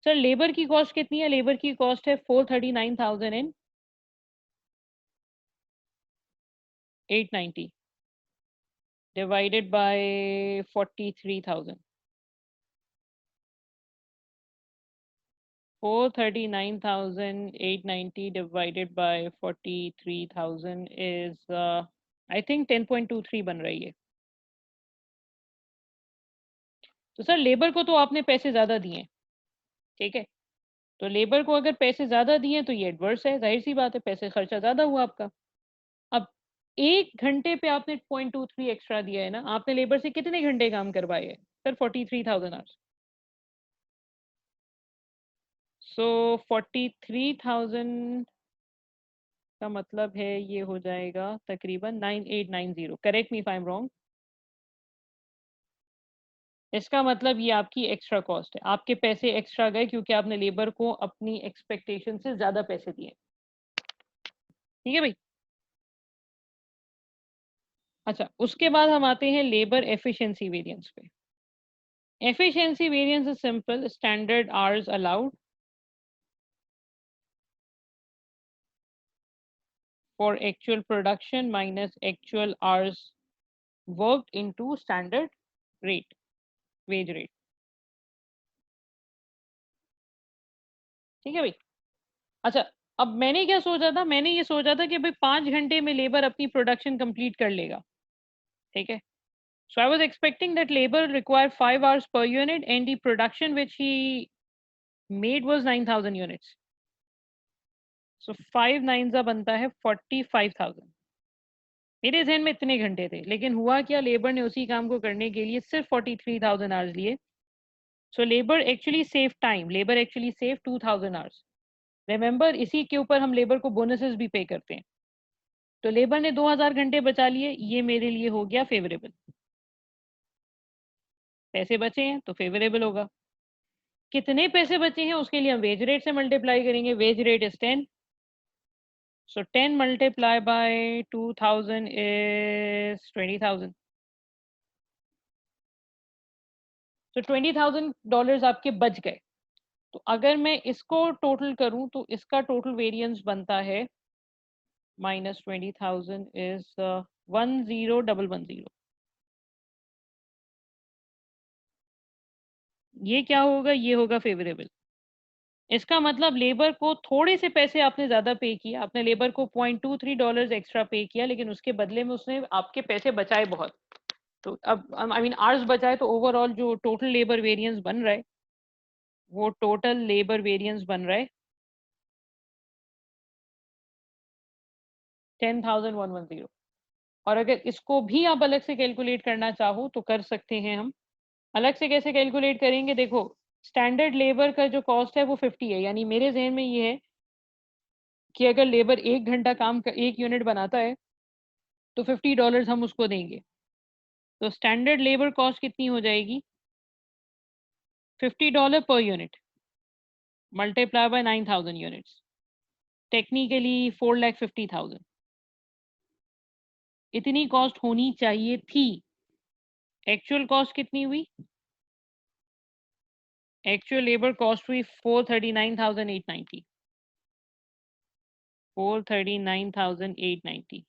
सर लेबर की कॉस्ट कितनी है? लेबर की कॉस्ट है 439,890 divided by 43,000. 439,890 divided by 43,000 is I think 10.23 बन रही है. तो सर लेबर को तो आपने पैसे ज़्यादा दिए. ठीक है, तो लेबर को अगर पैसे ज़्यादा दिए तो ये एडवर्स है, जाहिर सी बात है, पैसे खर्चा ज़्यादा हुआ आपका. अब 1 घंटे पे आपने 0.23 एक्स्ट्रा दिया है ना. आपने लेबर से कितने घंटे काम करवाए हैं सर? 43,000 आवर्स. सो 43,000 का मतलब है ये हो जाएगा तकरीबन 9890. Correct me if I am wrong. इसका मतलब ये आपकी एक्स्ट्रा कॉस्ट है, आपके पैसे एक्स्ट्रा गए क्योंकि आपने लेबर को अपनी एक्सपेक्टेशन से ज़्यादा पैसे दिए. ठीक है भाई. अच्छा, उसके बाद हम आते हैं लेबर एफिशिएंसी वेरिएंस पे. Efficiency variance is simple, standard hours allowed for actual production minus actual hours worked into standard rate, wage rate. ठीक है भाई. अच्छा, अब मैंने क्या सोचा था? मैंने ये सोचा था कि भाई 5 घंटे में लेबर अपनी प्रोडक्शन कंप्लीट कर लेगा. ठीक है. So I was expecting that labor required 5 hours per unit and the production which he made was 9,000 units. So 5 9 बनता है 45,000. मेरे जहन में इतने घंटे थे, लेकिन हुआ क्या, लेबर ने उसी काम को करने के लिए सिर्फ 43,000 आवर्स लिए. So labour actually save time, labour actually save 2,000 hours. Remember, इसी के ऊपर हम लेबर को बोनसेस भी पे करते हैं. तो लेबर ने 2,000 घंटे बचा लिए, ये मेरे लिए हो गया फेवरेबल. पैसे बचे हैं तो फेवरेबल होगा. कितने पैसे बचे हैं उसके लिए हम वेज रेट से मल्टीप्लाई करेंगे. Wage rate is 10. So 10 multiply by 2,000 is 20,000. तो $20,000 आपके बच गए. तो अगर मैं इसको टोटल करूं तो इसका टोटल वेरिएंस बनता है minus 20,000 is 10,110. ये क्या होगा? ये होगा फेवरेबल. इसका मतलब लेबर को थोड़े से पैसे आपने ज़्यादा पे किया, आपने लेबर को $0.23 एक्स्ट्रा पे किया, लेकिन उसके बदले में उसने आपके पैसे बचाए बहुत। तो अब आई मीन आवर्स बचाए, तो ओवरऑल जो टोटल लेबर वेरिएंस बन रहा है, वो टोटल लेबर वेरिएंस बन रहा है 10,110। और अगर इसको भी आप अलग से कैलकुलेट करना चाहो तो कर सकते हैं हम। अलग से कैसे कैलकुलेट करेंगे? देखो, स्टैंडर्ड लेबर का जो कॉस्ट है वो 50 है, यानी मेरे जहन में ये है कि अगर लेबर 1 घंटा काम 1 यूनिट बनाता है तो $50 हम उसको देंगे। तो स्टैंडर्ड लेबर कॉस्ट कितनी हो जाएगी? $50 per unit multiply by 9,000 units, technically 4,50,000। इतनी कॉस्ट होनी चाहिए थी। एक्चुअल कॉस्ट कितनी हुई? एक्चुअल लेबर कॉस्ट हुई 439,890। 439,890।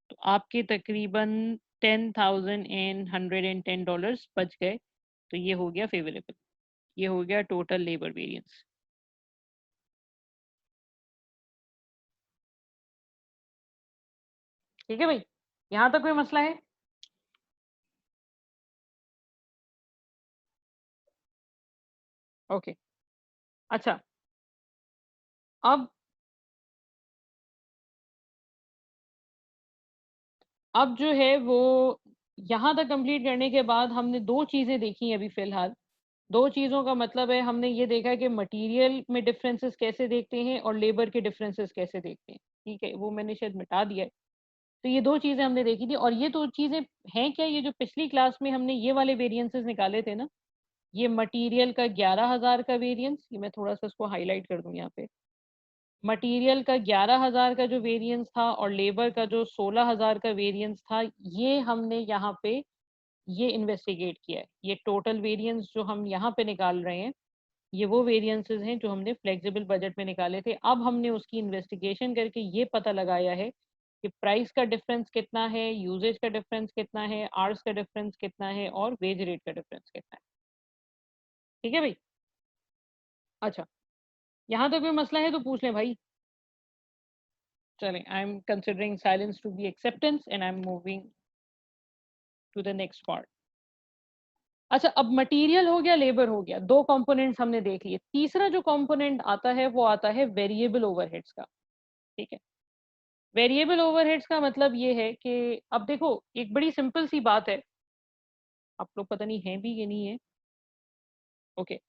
तो आपके तकरीबन $10,110 बच गए। तो ये हो गया फेवरेबल, ये हो गया टोटल लेबर वेरिएंस। ठीक है भाई, यहाँ तक कोई मसला है? ओके, अच्छा, अब जो है वो यहाँ तक कंप्लीट करने के बाद हमने दो चीज़ें देखी अभी फ़िलहाल। दो चीज़ों का मतलब है, हमने ये देखा कि मटेरियल में डिफरेंसेस कैसे देखते हैं और लेबर के डिफरेंसेस कैसे देखते हैं। ठीक है, वो मैंने शायद मिटा दिया है। तो ये दो चीज़ें हमने देखी थी, और ये दो चीज़ें हैं क्या? ये जो पिछली क्लास में हमने ये वाले वेरिएंसेस निकाले थे ना, ये मटेरियल का 11,000 का वेरिएंस, ये मैं थोड़ा सा इसको हाईलाइट कर दूं यहाँ पे। मटेरियल का 11,000 का जो वेरिएंस था और लेबर का जो 16,000 का वेरिएंस था, ये हमने यहाँ पे ये इन्वेस्टिगेट किया है। ये टोटल वेरिएंस जो हम यहाँ पे निकाल रहे हैं, ये वो वेरिएंसेस हैं जो हमने फ्लेक्सिबल बजट में निकाले थे। अब हमने उसकी इन्वेस्टिगेशन करके ये पता लगाया है कि प्राइस का डिफरेंस कितना है, यूजेज का डिफरेंस कितना है, आवर्स का डिफरेंस कितना है, और वेज रेट का डिफरेंस कितना है। ठीक है भाई? अच्छा, यहाँ तक कोई मसला है तो पूछ लें भाई। चलें, I am considering silence to be acceptance and I am moving to the next part. अच्छा, अब मटेरियल हो गया, लेबर हो गया, दो कंपोनेंट्स हमने देख लिए। तीसरा जो कंपोनेंट आता है वो आता है वेरिएबल ओवरहेड्स का। ठीक है, वेरिएबल ओवरहेड्स का मतलब ये है कि अब देखो, एक बड़ी सिंपल सी बात है, आप लोग पता नहीं है भी कि नहीं है। ओके,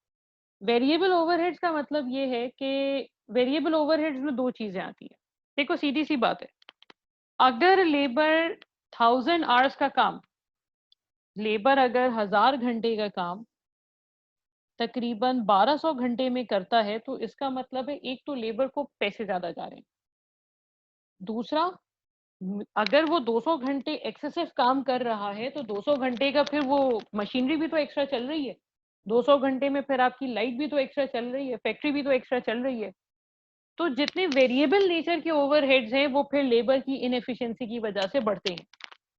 वेरिएबल ओवरहेड्स का मतलब ये है कि वेरिएबल ओवरहेड्स में दो चीजें आती हैं। देखो, सीधी सी बात है, अगर लेबर 1,000 आवर्स का काम, लेबर अगर 1,000 घंटे का काम तकरीबन 1,200 घंटे में करता है, तो इसका मतलब है एक तो लेबर को पैसे ज्यादा जा रहे हैं, दूसरा अगर वो 200 घंटे एक्सेसिव काम कर रहा है तो 200 घंटे का फिर वो मशीनरी भी तो एक्स्ट्रा चल रही है, 200 घंटे में फिर आपकी लाइट भी तो एक्स्ट्रा चल रही है, फैक्ट्री भी तो एक्स्ट्रा चल रही है। तो जितने वेरिएबल नेचर के ओवरहेड्स हैं वो फिर लेबर की इनएफिशिएंसी की वजह से बढ़ते हैं।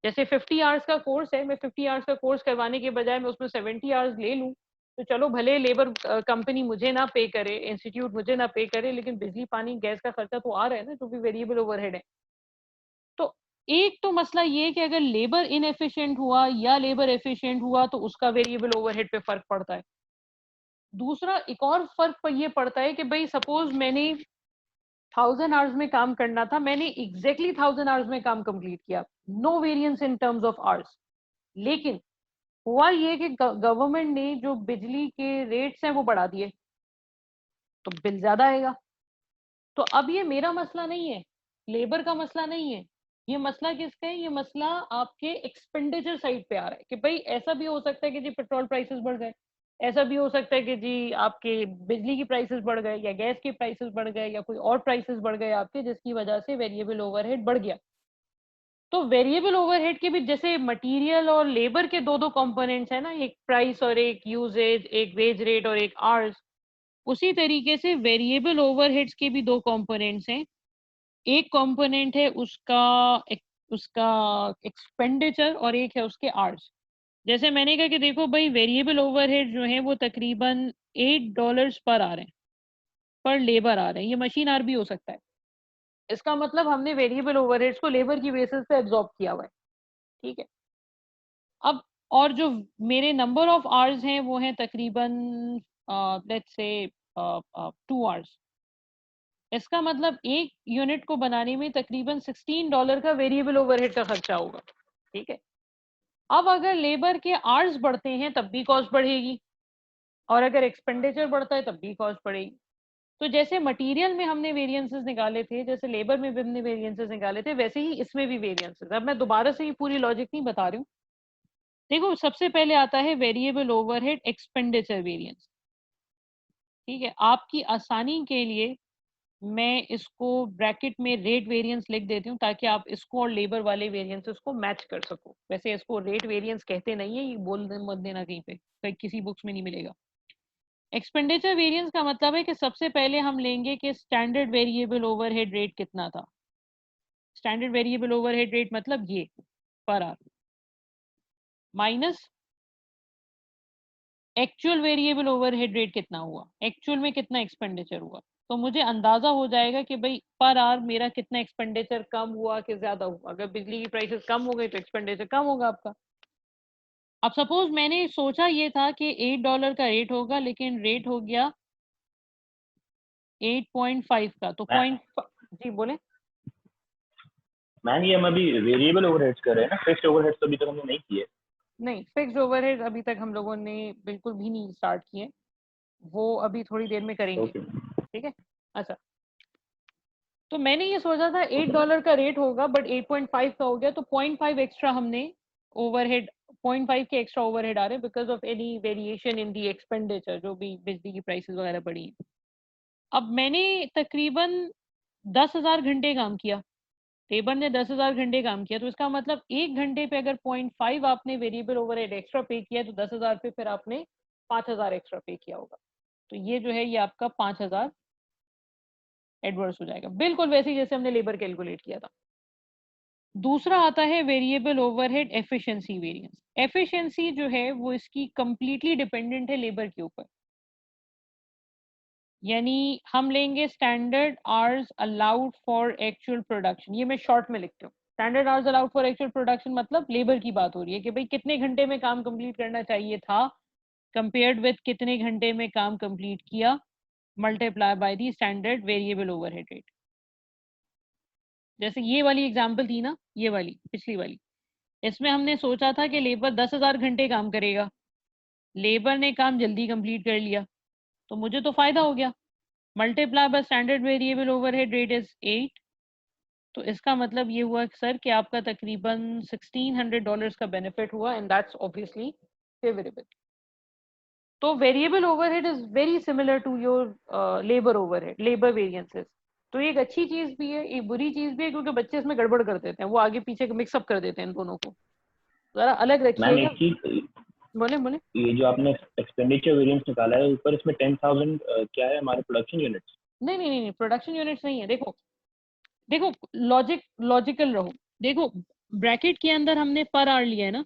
जैसे 50 आवर्स का कोर्स है, मैं 50 आवर्स का कोर्स करवाने के बजाय मैं उसमें 70 आवर्स ले लूँ, तो चलो भले लेबर कंपनी मुझे ना पे करे, इंस्टीट्यूट मुझे ना पे करे, लेकिन बिजली पानी गैस का खर्चा तो आ रहा है ना, जो भी वेरिएबल ओवरहेड है। तो एक तो मसला ये है कि अगर लेबर इनएफिशिएंट हुआ या लेबर एफिशिएंट हुआ तो उसका वेरिएबल ओवरहेड पे फर्क पड़ता है। दूसरा एक और फर्क पर ये पड़ता है कि भाई सपोज मैंने 1,000 आवर्स में काम करना था, मैंने एग्जैक्टली 1,000 आवर्स में काम कंप्लीट किया, no variance in terms of hours, लेकिन हुआ ये कि गवर्नमेंट ने जो बिजली के रेट्स हैं वो बढ़ा दिए, तो बिल ज्यादा आएगा। तो अब ये मेरा मसला नहीं है, लेबर का मसला नहीं है, ये मसला किसका है? ये मसला आपके एक्सपेंडिचर साइड पे आ रहा है कि भाई ऐसा भी हो सकता है कि जी पेट्रोल प्राइसेस बढ़ गए, ऐसा भी हो सकता है कि जी आपके बिजली की प्राइसेस बढ़ गए, या गैस के प्राइसेस बढ़ गए, या कोई और प्राइसेस बढ़ गए आपके, जिसकी वजह से वेरिएबल ओवरहेड बढ़ गया। तो वेरिएबल ओवरहेड के भी जैसे मटेरियल और लेबर के दो दो कंपोनेंट्स है ना, एक प्राइस और एक यूजेज, एक वेज रेट और एक आवर्स, उसी तरीके से वेरिएबल ओवरहेड्स के भी दो कंपोनेंट्स हैं। एक कंपोनेंट है उसका उसका एक्सपेंडिचर, और एक है उसके आवर्स। जैसे मैंने कहा कि देखो भाई, वेरिएबल ओवरहेड जो है वो तकरीबन $8 पर आ रहे हैं। पर लेबर आर है, ये मशीन आर भी हो सकता है। इसका मतलब हमने वेरिएबल ओवरहेड्स को लेबर की बेसिस पे एब्जॉर्ब किया हुआ है, ठीक है। अब और जो मेरे नंबर ऑफ आवर्स हैं वो हैं तकरीबन लेट्स से 2 आवर्स। इसका मतलब एक यूनिट को बनाने में तकरीबन $16 का वेरिएबल ओवरहेड का खर्चा होगा, ठीक है। अब अगर लेबर के आवर्स बढ़ते हैं तब भी कॉस्ट बढ़ेगी, और अगर एक्सपेंडिचर बढ़ता है तब भी कॉस्ट बढ़ेगी। तो जैसे मटेरियल में हमने वेरिएंसेस निकाले थे, जैसे लेबर में भी हमने वेरिएंसेस निकाले थे, वैसे ही इसमें भी वेरिएंसेस। अब मैं दोबारा से ये पूरी लॉजिक नहीं बता रही हूँ। देखो, सबसे पहले आता है वेरिएबल ओवरहेड एक्सपेंडिचर वेरिएंस, ठीक है। आपकी आसानी के लिए मैं इसको ब्रैकेट में रेट वेरिएंस लिख देती हूँ, ताकि आप इसको और लेबर वाले वेरिएंसेस को मैच कर सको। वैसे इसको रेट वेरिएंस कहते नहीं है, ये बोल मत देना कहीं पे, कहीं किसी बुक्स में नहीं मिलेगा। एक्सपेंडिचर वेरिएंस का मतलब है कि सबसे पहले हम लेंगे कि स्टैंडर्ड वेरिएबल ओवरहेड रेट कितना था। स्टैंडर्ड वेरिएबल ओवरहेड रेट मतलब ये per hour minus actual variable overhead rate कितना हुआ, एक्चुअल में कितना एक्सपेंडिचर हुआ। तो मुझे अंदाजा हो जाएगा कि भाई पर आवर मेरा कितना एक्सपेंडिचर कम हुआ कि ज्यादा हुआ। अगर बिजली की प्राइसेस कम हो गई तो एक्सपेंडिचर कम होगा आपका। अब सपोज मैंने सोचा ये था कि $8 का रेट होगा, लेकिन रेट हो गया 8.5 का, तो जी बोले। मैम ये हम अभी वेरिएबल ओवरहेड्स कर रहे हैं ना, फिक्स्ड ओवरहेड्स तो अभी तक हमने नहीं किए। नहीं, फिक्स्ड ओवरहेड अभी तक हम लोगों ने बिल्कुल भी नहीं स्टार्ट किए, वो अभी थोड़ी देर में करेंगे, ओके। ठीक है। अच्छा, तो मैंने ये सोचा था $8 का रेट होगा, बट 8.5 का हो गया, तो 0.5 एक्स्ट्रा हमने ओवरहेड, 0.5 के एक्स्ट्रा ओवरहेड आ रहे हैं because of any variation in the expenditure, जो भी बिजली की प्राइसेस वगैरह बढ़ी। अब मैंने तकरीबन 10,000 घंटे काम किया, लेबर ने 10,000 घंटे काम किया, तो इसका मतलब एक घंटे पे अगर 0.5 आपने वेरिएबल ओवरहेड एक्स्ट्रा पे किया, तो 10,000 पे फिर आपने 5,000 एक्स्ट्रा पे किया होगा। तो ये जो है ये आपका 5,000 एडवर्स हो जाएगा, बिल्कुल वैसे ही जैसे हमने लेबर कैलकुलेट किया था। दूसरा आता है variable overhead efficiency variance. Efficiency जो है वो इसकी कंप्लीटली डिपेंडेंट है लेबर के ऊपर। यानी हम लेंगे standard hours allowed for actual production, ये मैं शॉर्ट में लिखती हूँ। Standard hours allowed for actual production मतलब लेबर की बात हो रही है कि भाई कितने घंटे में काम कंप्लीट करना चाहिए था कंपेयर्ड विद कितने घंटे में काम कंप्लीट किया, multiply by the standard variable overhead rate. जैसे ये वाली एग्जांपल थी ना, ये वाली पिछली वाली, इसमें हमने सोचा था कि लेबर 10,000 घंटे काम करेगा, लेबर ने काम जल्दी कंप्लीट कर लिया, तो मुझे तो फायदा हो गया। Multiply by standard variable overhead rate is 8, तो इसका मतलब ये हुआ सर कि आपका तकरीबन $1,600 का बेनिफिट हुआ, एंड दैट्स ऑब्वियसली फेवरेबल। तो variable overhead is very similar to your labour overhead, labour variances. तो ये एक अच्छी चीज भी है, एक बुरी चीज भी है, क्योंकि बच्चे इसमें गड़बड़ कर देते हैं, वो आगे पीछे मिक्सअप कर देते हैं इन दोनों को। जरा अलग मैम रखिएगा। एक चीज, बोले बोले। ये जो आपने एक्सपेंडिचर वेरिएंस निकाला है ऊपर, इसमें 10,000 क्या है हमारे प्रोडक्शन यूनिट्स? नहीं नहीं नहीं, प्रोडक्शन यूनिट्स नहीं है। देखो देखो, लॉजिकल रहो। देखो, ब्रैकेट के अंदर हमने पर आवर लिया है ना,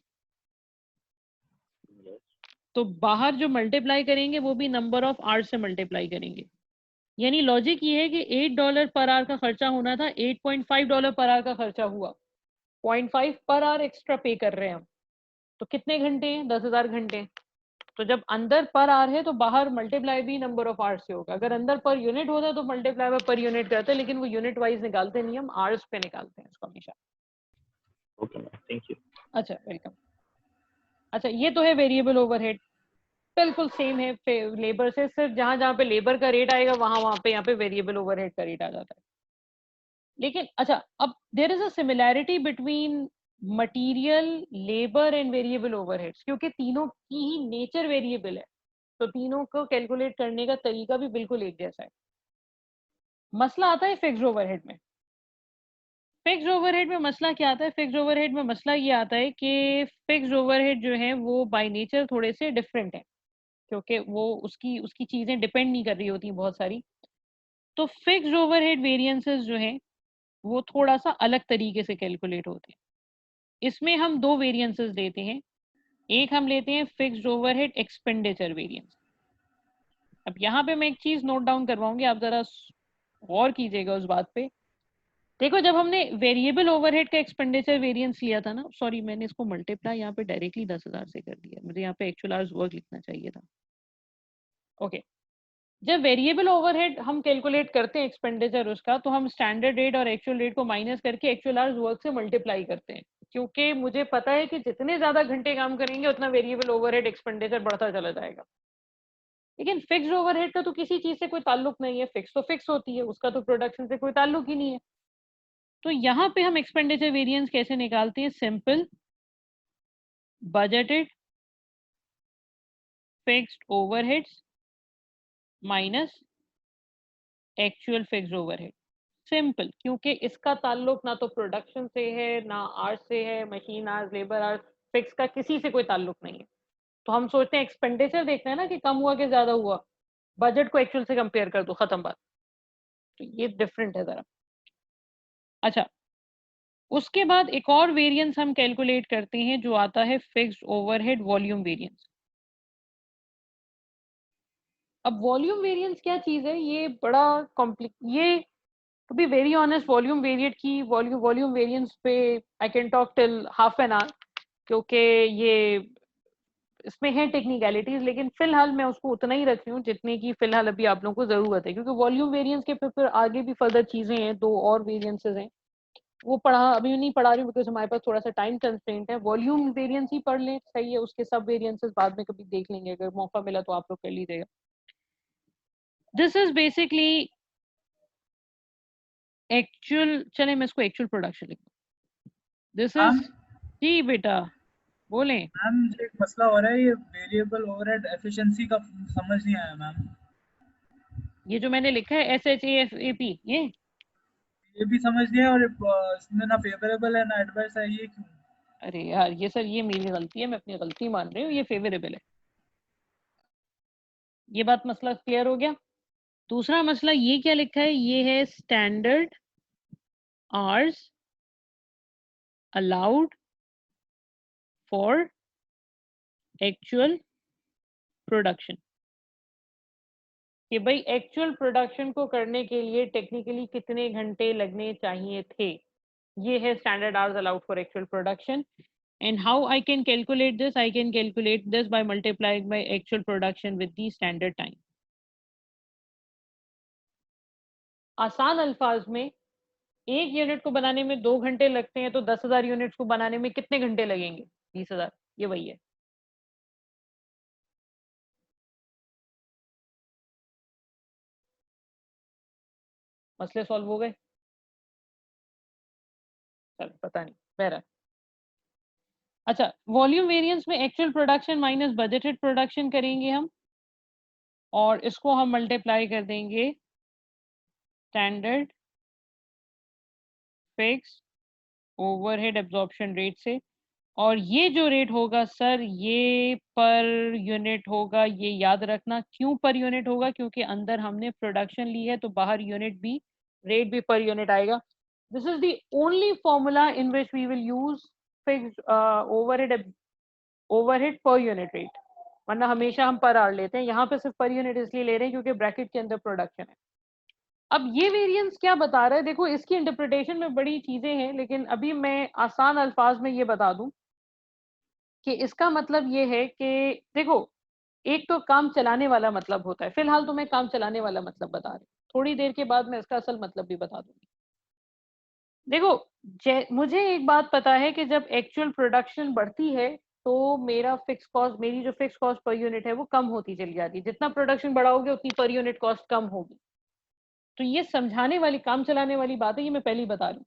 तो बाहर जो मल्टीप्लाई करेंगे वो भी नंबर ऑफ आवर्स से मल्टीप्लाई करेंगे। यानी लॉजिक ये है कि $8 पर आवर का खर्चा होना था, $8.5 पर आवर का खर्चा हुआ, 0.5 पर आवर एक्स्ट्रा पे कर रहे हैं हम। तो कितने घंटे हैं? 10,000 घंटे। तो जब अंदर पर आवर है तो बाहर मल्टीप्लाई भी नंबर ऑफ आवर्स से होगा। अगर अंदर पर यूनिट होता तो मल्टीप्लाई बाय पर यूनिट करते हैं, लेकिन वो यूनिट वाइज निकालते नहीं, हम आवर्स पे निकालते हैं इसको हमेशा। Okay ma'am, thank you. अच्छा, वेलकम। अच्छा, ये तो है वेरिएबल ओवरहेड, बिल्कुल सेम है लेबर से, सिर्फ जहां जहां पे लेबर का रेट आएगा वहां वहां पे यहाँ पे वेरिएबल ओवरहेड का रेट आ जाता है। लेकिन अच्छा, अब there is a similarity between material, labour and variable overheads, क्योंकि तीनों की ही नेचर वेरिएबल है, तो तीनों को कैलकुलेट करने का तरीका भी बिल्कुल एक जैसा है। मसला आता है फिक्स्ड ओवरहेड में। फिक्स्ड ओवरहेड में मसला क्या आता है? फिक्स्ड ओवरहेड में मसला ये आता है कि फिक्स्ड ओवरहेड जो है वो बाय नेचर थोड़े से डिफरेंट है, क्योंकि वो उसकी उसकी चीजें डिपेंड नहीं कर रही होती बहुत सारी। तो फिक्स्ड ओवरहेड वेरिएंसेस जो है वो थोड़ा सा अलग तरीके से कैलकुलेट होते हैं। इसमें हम दो वेरिएंसेस लेते हैं। एक हम लेते हैं फिक्स्ड ओवरहेड एक्सपेंडिचर वेरिएंस। अब यहाँ पे मैं एक चीज नोट डाउन करवाऊंगी, आप जरा गौर कीजिएगा उस बात पे। देखो जब हमने वेरिएबल ओवरहेड का एक्सपेंडिचर वेरिएंस लिया था ना, सॉरी मैंने इसको मल्टीप्लाई यहाँ पे डायरेक्टली 10,000 से कर दिया, मुझे यहाँ पे एक्चुअल आवर्स वर्क लिखना चाहिए था। ओके, जब वेरिएबल ओवरहेड हम कैलकुलेट करते हैं एक्सपेंडिचर उसका, तो हम स्टैंडर्ड रेट और एक्चुअल रेट को माइनस करके एक्चुअल आवर्स वर्क से मल्टीप्लाई करते हैं, क्योंकि मुझे पता है कि जितने ज्यादा घंटे काम करेंगे उतना वेरिएबल ओवरहेड एक्सपेंडिचर बढ़ता चला जाएगा। लेकिन फिक्स्ड ओवरहेड का तो किसी चीज से कोई ताल्लुक नहीं है, फिक्स तो फिक्स होती है, उसका तो प्रोडक्शन से कोई ताल्लुक ही नहीं है। तो यहाँ पे हम एक्सपेंडिचर वेरिएंस कैसे निकालते हैं? Simple, budgeted fixed overheads minus actual fixed overhead. Simple, क्योंकि इसका ताल्लुक ना तो प्रोडक्शन से है, ना आर्स से है, machine hours, labour hours, fix का किसी से कोई ताल्लुक नहीं है। तो हम सोचते हैं एक्सपेंडिचर देखना है ना कि कम हुआ कि ज्यादा हुआ, बजट को एक्चुअल से कंपेयर कर दो, खत्म बात। तो ये डिफरेंट है जरा। अच्छा, उसके बाद एक और वेरिएंस हम कैलकुलेट करते हैं जो आता है फिक्स्ड ओवरहेड वॉल्यूम वेरिएंस। अब वॉल्यूम वेरिएंस क्या चीज है? ये बड़ा ये to be very honest volume वेरिएट की वॉल्यूम वेरिएंस पे I can talk till half an hour, क्योंकि ये इसमें है टेक्निकलिटीज, लेकिन फिलहाल मैं उसको उतना ही रख रही हूँ जितने की फिलहाल अभी आप लोगों को जरूरत है, क्योंकि वॉल्यूम वेरिएंस के फिर आगे भी फर्दर चीजें हैं, दो और वेरिएंसेस हैं, वो अभी नहीं पढ़ा रही हूँ बिकॉज हमारे पास थोड़ा सा टाइम कंस्ट्रेंट है। वॉल्यूम वेरिएंस ही पढ़ लें, सही है, उसके सब वेरिएंसेस बाद में कभी देख लेंगे, अगर मौका मिला तो आप लोग कर लीजिएगा। दिस इज बेसिकली एक्चुअल, चले मैं इसको एक्चुअल प्रोडक्शन लिखूं। दिस इज, जी बेटा बोलें। मैम एक मसला हो रहा है, ये वेरिएबल ओवरहेड एफिशिएंसी का समझ नहीं आया मैम। ये जो मैंने लिखा है SHAFAP, ये भी समझ नहीं है, और इसमें ना फेवरेबल है ना एडवर्स है, ये क्यों? अरे यार ये सर ये मेरी गलती है, मैं अपनी गलती मान रही हूँ, ये फेवरेबल है। ये बात मसला क्लियर हो गया। दूसरा मसला ये क्या लिखा है? ये है standard hours allowed for actual production, कि भाई एक्चुअल प्रोडक्शन को करने के लिए टेक्निकली कितने घंटे लगने चाहिए थे। ये है standard hours allowed for actual production. And how I can calculate this? I can calculate this by multiplying my actual production with the standard time. आसान अल्फाज में, एक यूनिट को बनाने में 2 घंटे लगते हैं, तो 10,000 यूनिट्स को बनाने में कितने घंटे लगेंगे? 20,000। ये वही है। मसले सॉल्व हो गए? चल पता नहीं, बहरहाल। अच्छा, वॉल्यूम वेरिएंस में actual production minus budgeted production करेंगे हम, और इसको हम मल्टीप्लाई कर देंगे standard fix overhead absorption rate से। और ये जो रेट होगा सर, ये पर यूनिट होगा, ये याद रखना। क्यों पर यूनिट होगा? क्योंकि अंदर हमने प्रोडक्शन ली है, तो बाहर यूनिट भी, रेट भी पर यूनिट आएगा। This is the only formula in which we will use fixed overhead per unit rate, वरना हमेशा हम पर आवर लेते हैं। यहाँ पे सिर्फ पर यूनिट इसलिए ले रहे हैं क्योंकि ब्रैकेट के अंदर प्रोडक्शन है। अब ये वेरिएंस क्या बता रहा है? देखो इसकी इंटरप्रिटेशन में बड़ी चीजें हैं, लेकिन अभी मैं आसान अल्फाज में ये बता दूं कि इसका मतलब ये है कि देखो, एक तो काम चलाने वाला मतलब होता है, फिलहाल तो मैं काम चलाने वाला मतलब बता रही हूँ, थोड़ी देर के बाद मैं इसका असल मतलब भी बता दूंगी। देखो मुझे एक बात पता है कि जब एक्चुअल प्रोडक्शन बढ़ती है तो मेरा फिक्स कॉस्ट, मेरी जो फिक्स कॉस्ट पर यूनिट है वो कम होती चली जाती है। जितना प्रोडक्शन बढ़ाओगे उतनी पर यूनिट कॉस्ट कम होगी। तो ये समझाने वाली, काम चलाने वाली बात है, ये मैं पहले ही बता रही हूँ।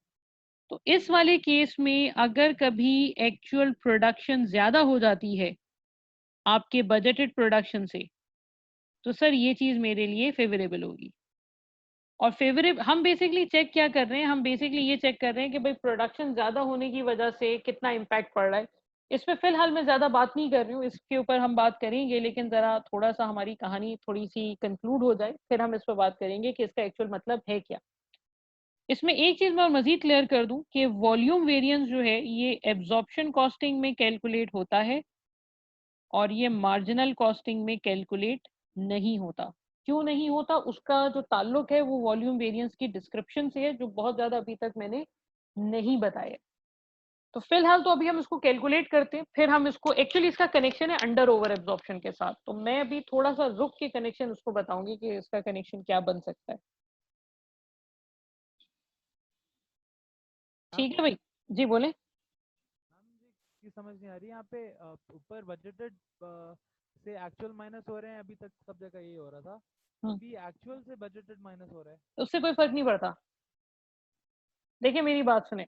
तो इस वाले केस में अगर कभी एक्चुअल प्रोडक्शन ज्यादा हो जाती है आपके बजटेड प्रोडक्शन से, तो सर ये चीज मेरे लिए फेवरेबल होगी। और फेवरेबल हम बेसिकली चेक क्या कर रहे हैं? हम बेसिकली ये चेक कर रहे हैं कि भाई प्रोडक्शन ज्यादा होने की वजह से कितना इम्पैक्ट पड़ रहा है। इस पे फिलहाल मैं ज्यादा बात नहीं कर रही हूँ, इसके ऊपर हम बात करेंगे, लेकिन जरा थोड़ा सा हमारी कहानी थोड़ी सी कंक्लूड हो जाए, फिर हम इस पर बात करेंगे कि इसका एक्चुअल मतलब है क्या। इसमें एक चीज मैं और मजीद क्लियर कर दूं कि वॉल्यूम वेरिएंस जो है ये एब्जॉर्प्शन कॉस्टिंग में कैलकुलेट होता है और ये मार्जिनल कॉस्टिंग में कैलकुलेट नहीं होता। क्यों नहीं होता उसका जो ताल्लुक है वो वॉल्यूम वेरिएंस की डिस्क्रिप्शन से है, जो बहुत ज्यादा अभी तक मैंने नहीं बताया। तो फिलहाल तो अभी हम इसको कैलकुलेट करते हैं, फिर हम इसको, एक्चुअली इसका कनेक्शन है अंडर ओवर एब्जॉर्प्शन के साथ, तो मैं अभी थोड़ा सा रुक के कनेक्शन उसको बताऊंगी कि इसका कनेक्शन क्या बन सकता है। ठीक है भाई, जी बोले। की समझ नहीं आ रही यहाँ पे ऊपर बजटेड से एक्चुअल माइनस हो रहे हैं, अभी तक सब जगह यही हो रहा था, अभी एक्चुअल से बजटेड माइनस हो रहा है। उससे कोई फर्क नहीं पड़ता। देखिए मेरी बात सुने,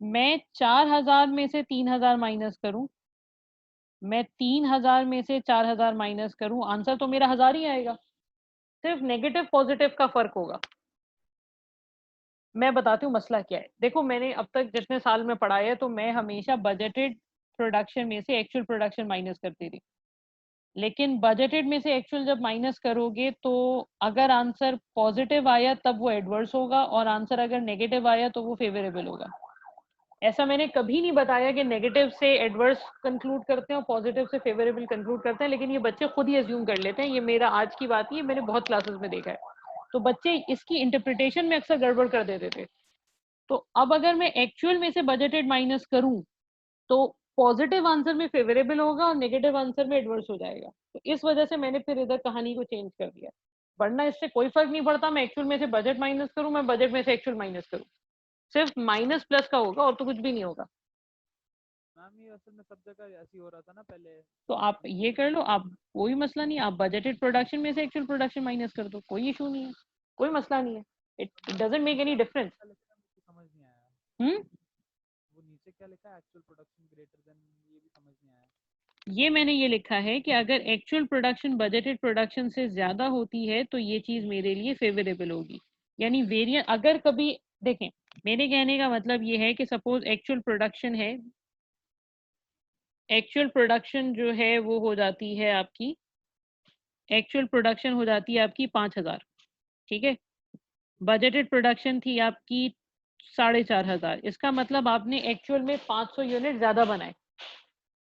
मैं 4000 में से 3000 माइनस करूं, मैं 3000 में से 4000 माइनस करूं, आंसर तो मेरा 1000 ही आएगा, सिर्फ नेगेटिव पॉजिटिव का फर्क होगा। मैं बताती हूँ मसला क्या है। देखो मैंने अब तक जितने साल में पढ़ा है तो मैं हमेशा बजटेड प्रोडक्शन में से एक्चुअल प्रोडक्शन माइनस करती थी, लेकिन बजटेड में से एक्चुअल जब माइनस करोगे तो अगर आंसर पॉजिटिव आया तब वो एडवर्स होगा, और आंसर अगर नेगेटिव आया तो वो फेवरेबल होगा। ऐसा मैंने कभी नहीं बताया कि नेगेटिव से एडवर्स कंक्लूड करते हैं और पॉजिटिव से फेवरेबल कंक्लूड करते हैं, लेकिन ये बच्चे खुद ही अज्यूम कर लेते हैं। ये मेरा आज की बात नहीं है, मैंने बहुत क्लासेस में देखा है। तो बच्चे इसकी इंटरप्रिटेशन में अक्सर गड़बड़ कर देते थे। तो अब अगर मैं एक्चुअल में से बजटेड माइनस करूं तो पॉजिटिव आंसर में फेवरेबल होगा और नेगेटिव आंसर में एडवर्स हो जाएगा। तो इस वजह से मैंने फिर इधर कहानी को चेंज कर दिया, वरना इससे कोई फर्क नहीं पड़ता मैं एक्चुअल में से बजट माइनस करूं, मैं बजट में से एक्चुअल माइनस करूं, सिर्फ माइनस प्लस का होगा और तो कुछ भी नहीं होगा। मैम ये असल में सब जगह ऐसी हो रहा था ना पहले। तो आप ये कर लो, आप कोई मसला नहीं, आप बजटेड प्रोडक्शन में से एक्चुअल प्रोडक्शन माइनस कर दो, कोई इशू नहीं है, कोई मसला नहीं है। It doesn't make any difference. समझ नहीं आया वो नीचे क्या लिखा है, एक्चुअल प्रोडक्शन ग्रेटर देन, ये भी समझ नहीं आया। ये मैंने ये लिखा है कि अगर एक्चुअल प्रोडक्शन बजटेड प्रोडक्शन से ज्यादा होती है तो ये चीज मेरे लिए फेवरेबल होगी। यानी वेरिएंट अगर कभी, देखें मेरे कहने का मतलब ये है कि सपोज एक्चुअल प्रोडक्शन है, एक्चुअल प्रोडक्शन जो है वो हो जाती है आपकी, एक्चुअल प्रोडक्शन हो जाती है आपकी 5000, ठीक है, बजटेड प्रोडक्शन थी आपकी 4500, इसका मतलब आपने एक्चुअल में 500 यूनिट ज्यादा बनाए।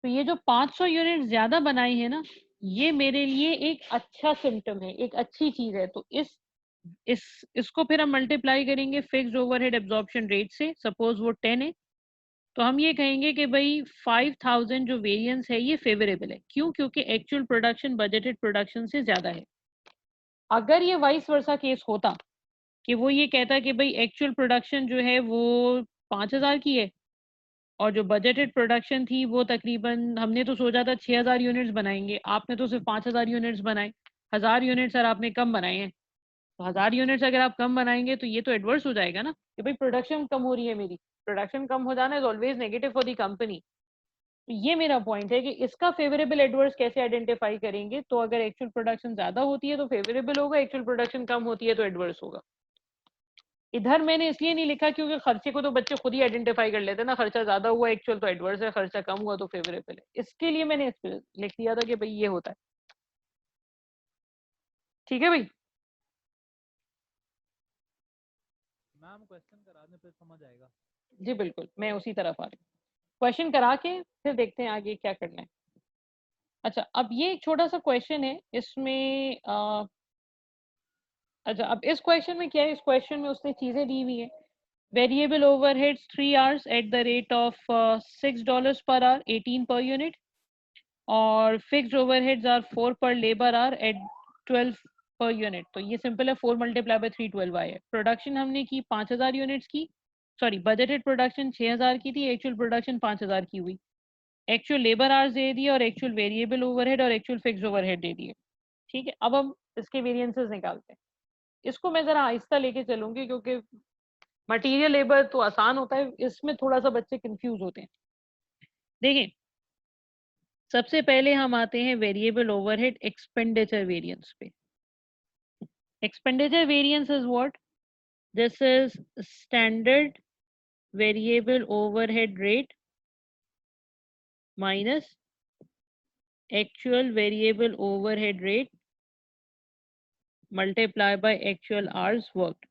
तो ये जो 500 यूनिट ज्यादा बनाई है ना, ये मेरे लिए एक अच्छा सिम्टम है, एक अच्छी चीज है। तो इसको फिर हम मल्टीप्लाई करेंगे फिक्स्ड ओवरहेड एब्जॉर्प्शन रेट से, सपोज वो 10 है, तो हम ये कहेंगे कि भाई 5000 जो वेरिएंस है ये फेवरेबल है। क्यों? क्योंकि एक्चुअल प्रोडक्शन बजटेड प्रोडक्शन से ज्यादा है। अगर ये वाइस वर्सा केस होता कि वो ये कहता कि भाई एक्चुअल प्रोडक्शन जो है वो 5000 की है और जो बजटेड प्रोडक्शन थी वो तकरीबन, हमने तो सोचा था 6000 यूनिट्स बनाएंगे, आपने तो सिर्फ 5000 यूनिट्स बनाए, 1000 यूनिट्स सर आपने कम बनाए हैं। तो 1000 यूनिट्स अगर आप कम बनाएंगे तो ये तो एडवर्स हो जाएगा ना कि भाई प्रोडक्शन कम हो रही है मेरी। प्रोडक्शन कम हो जाना is always negative for the company. तो ये मेरा पॉइंट है कि इसका फेवरेबल एडवर्स कैसे आइडेंटिफाई करेंगे। तो अगर एक्चुअल प्रोडक्शन ज्यादा होती है तो फेवरेबल होगा, एक्चुअल प्रोडक्शन कम होती है तो एडवर्स होगा। इधर मैंने इसलिए नहीं लिखा क्योंकि खर्चे को तो बच्चे खुद ही आइडेंटिफाई कर लेते हैं ना, खर्चा ज्यादा हुआ एक्चुअल तो एडवर्स है, खर्चा कम हुआ तो फेवरेबल है। इसके लिए मैंने इस पे लिख दिया था कि भाई ये होता है। ठीक है भाई, मैम क्वेश्चन करा दें फिर समझ आएगा। जी बिल्कुल, मैं उसी तरफ आ रही हूँ। क्वेश्चन करा के फिर देखते हैं आगे क्या करना है। अच्छा, अब ये एक छोटा सा क्वेश्चन है, इसमें अच्छा अब इस क्वेश्चन में क्या है, इस क्वेश्चन में उसने चीजें दी हुई है। Variable overheads 3 hours at the rate of $6 per hour, 18 per unit, और फिक्स्ड ओवरहेड्स आर 4 पर labour are eight 12 per unit. तो ये सिंपल है, 4 मल्टीप्लाई बाय 3 12 आया है। प्रोडक्शन हमने की 5000 यूनिट्स की, सॉरी बजटेड प्रोडक्शन 6000 की थी, एक्चुअल प्रोडक्शन 5000 की हुई। एक्चुअल लेबर आवर्स दे दिए और एक्चुअल वेरिएबल ओवरहेड और एक्चुअल फिक्स्ड ओवरहेड दे दिए। ठीक है, अब हम इसके वेरिएंसेस निकालते हैं। इसको मैं जरा आहिस्ता लेके चलूंगी क्योंकि मटेरियल लेबर तो आसान होता है, इसमें थोड़ा सा बच्चे कंफ्यूज होते हैं। देखिए सबसे पहले हम आते हैं वेरिएबल ओवरहेड एक्सपेंडिचर वेरिएंस पे। Expenditure variance is what? This is standard variable overhead rate minus actual variable overhead rate multiply by actual hours worked.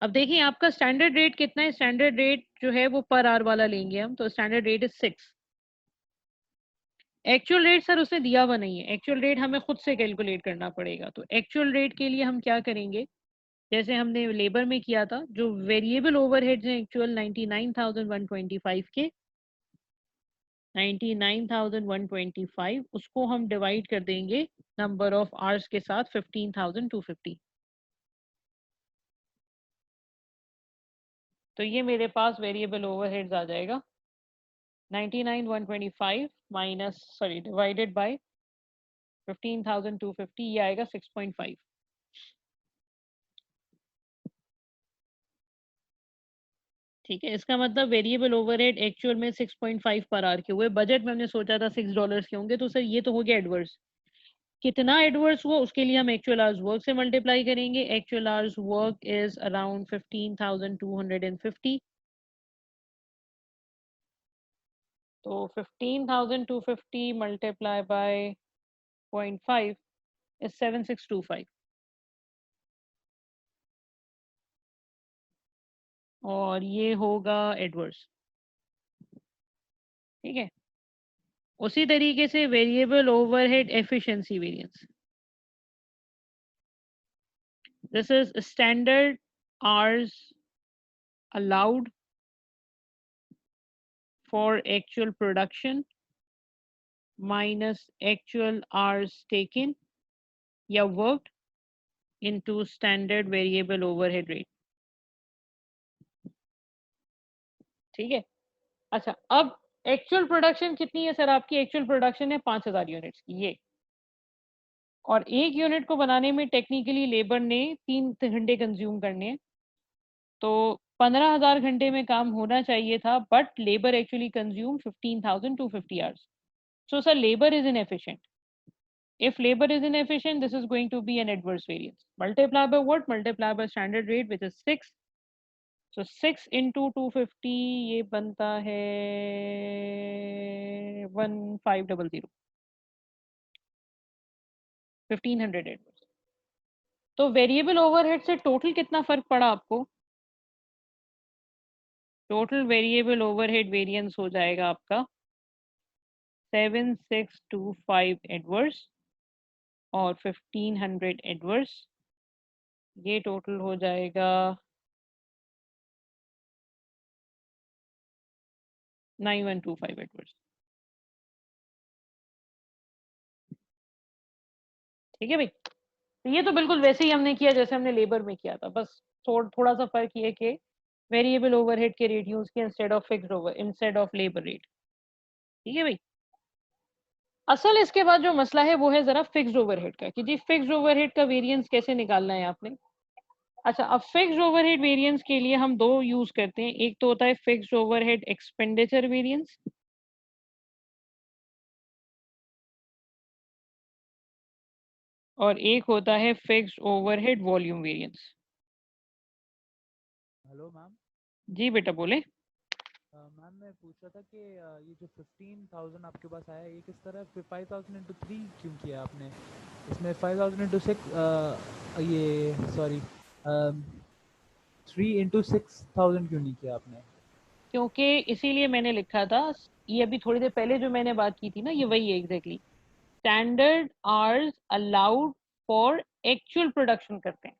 अब देखिए आपका स्टैंडर्ड रेट कितना है, स्टैंडर्ड रेट जो है वो पर आवर वाला लेंगे हम, तो standard rate is 6। Actual rate sir उसने दिया हुआ नहीं है, एक्चुअल रेट हमें खुद से कैलकुलेट करना पड़ेगा। तो एक्चुअल रेट के लिए हम क्या करेंगे, जैसे हमने लेबर में किया था, जो वेरिएबल ओवरहेड्स हैं एक्चुअल 99,125 के, 99,125 उसको हम डिवाइड कर देंगे नंबर ऑफ आवर्स के साथ 15,250। तो ये मेरे पास वेरिएबल ओवरहेड्स आ जाएगा 99,125 माइनस सॉरी डिवाइडेड बाय 15,250, ये आएगा 6.5। ठीक है, इसका मतलब वेरिएबल ओवरहेड एक्चुअल में 6.5 पर आवर के हुए, बजट में हमने सोचा था $6 के होंगे, तो सर ये तो हो गया एडवर्स। कितना एडवर्स हुआ उसके लिए हम एक्चुअल आवर्स वर्क से मल्टीप्लाई करेंगे। Actual hours work is around 15,250। तो 15,250 मल्टीप्लाई बाय 0.5 इज 7625 और ये होगा एडवर्स। ठीक है, उसी तरीके से variable overhead efficiency variance, this is standard hours allowed for actual production minus actual hours taken या worked into standard variable overhead rate। ठीक है, अच्छा अब एक्चुअल प्रोडक्शन कितनी है सर आपकी? एक्चुअल प्रोडक्शन है 5,000 यूनिट्स की ये, और एक यूनिट को बनाने में टेक्निकली लेबर ने 3 घंटे कंज्यूम करने हैं, तो 15,000 घंटे में काम होना चाहिए था, but labour actually consume 15,250 hours. So sir labour is inefficient. If labor is inefficient, this is going to be an adverse variance. Multiply by what? Multiply by standard rate, which is 6. So 6 into 250, ये बनता है 1500, 1500 adverse। तो वेरिएबल ओवरहेड से टोटल कितना फर्क पड़ा आपको? टोटल वेरिएबल ओवरहेड वेरिएंस हो जाएगा आपका 7625 एडवर्स और 1500 एडवर्स, ये टोटल हो जाएगा 9125 एडवर्स। ठीक है भाई, तो ये तो बिल्कुल वैसे ही हमने किया जैसे हमने लेबर में किया था, बस थोड़ा सा फर्क ये कि वेरिएबल ओवरहेड के रेट यूज किए instead of fixed over instead of labour rate. ठीक है भाई, असल इसके बाद जो मसला है वो है जरा फिक्स्ड ओवरहेड का, कि जी फिक्स्ड ओवरहेड का वेरिएंस कैसे निकालना है आपने। अच्छा, अब फिक्स्ड ओवरहेड वेरिएंस के लिए हम दो यूज करते हैं, एक तो होता है फिक्स्ड ओवरहेड एक्सपेंडिचर वेरिएंस, और एक होता है fixed overhead volume variance. Hello ma'am. जी बेटा बोले। मैम मैं पूछ रहा था कि ये जो 15,000 आपके पास आया, ये किस तरह 5,000 इंटू 3 क्यों किया आपने? इसमें 5,000 इंटू 6 ये सॉरी 3 इंटू 6,000 क्यों नहीं किया आपने? क्योंकि इसीलिए मैंने लिखा था, ये अभी थोड़ी देर पहले जो मैंने बात की थी ना, ये वही है exactly. Standard hours allowed for actual production करते हैं,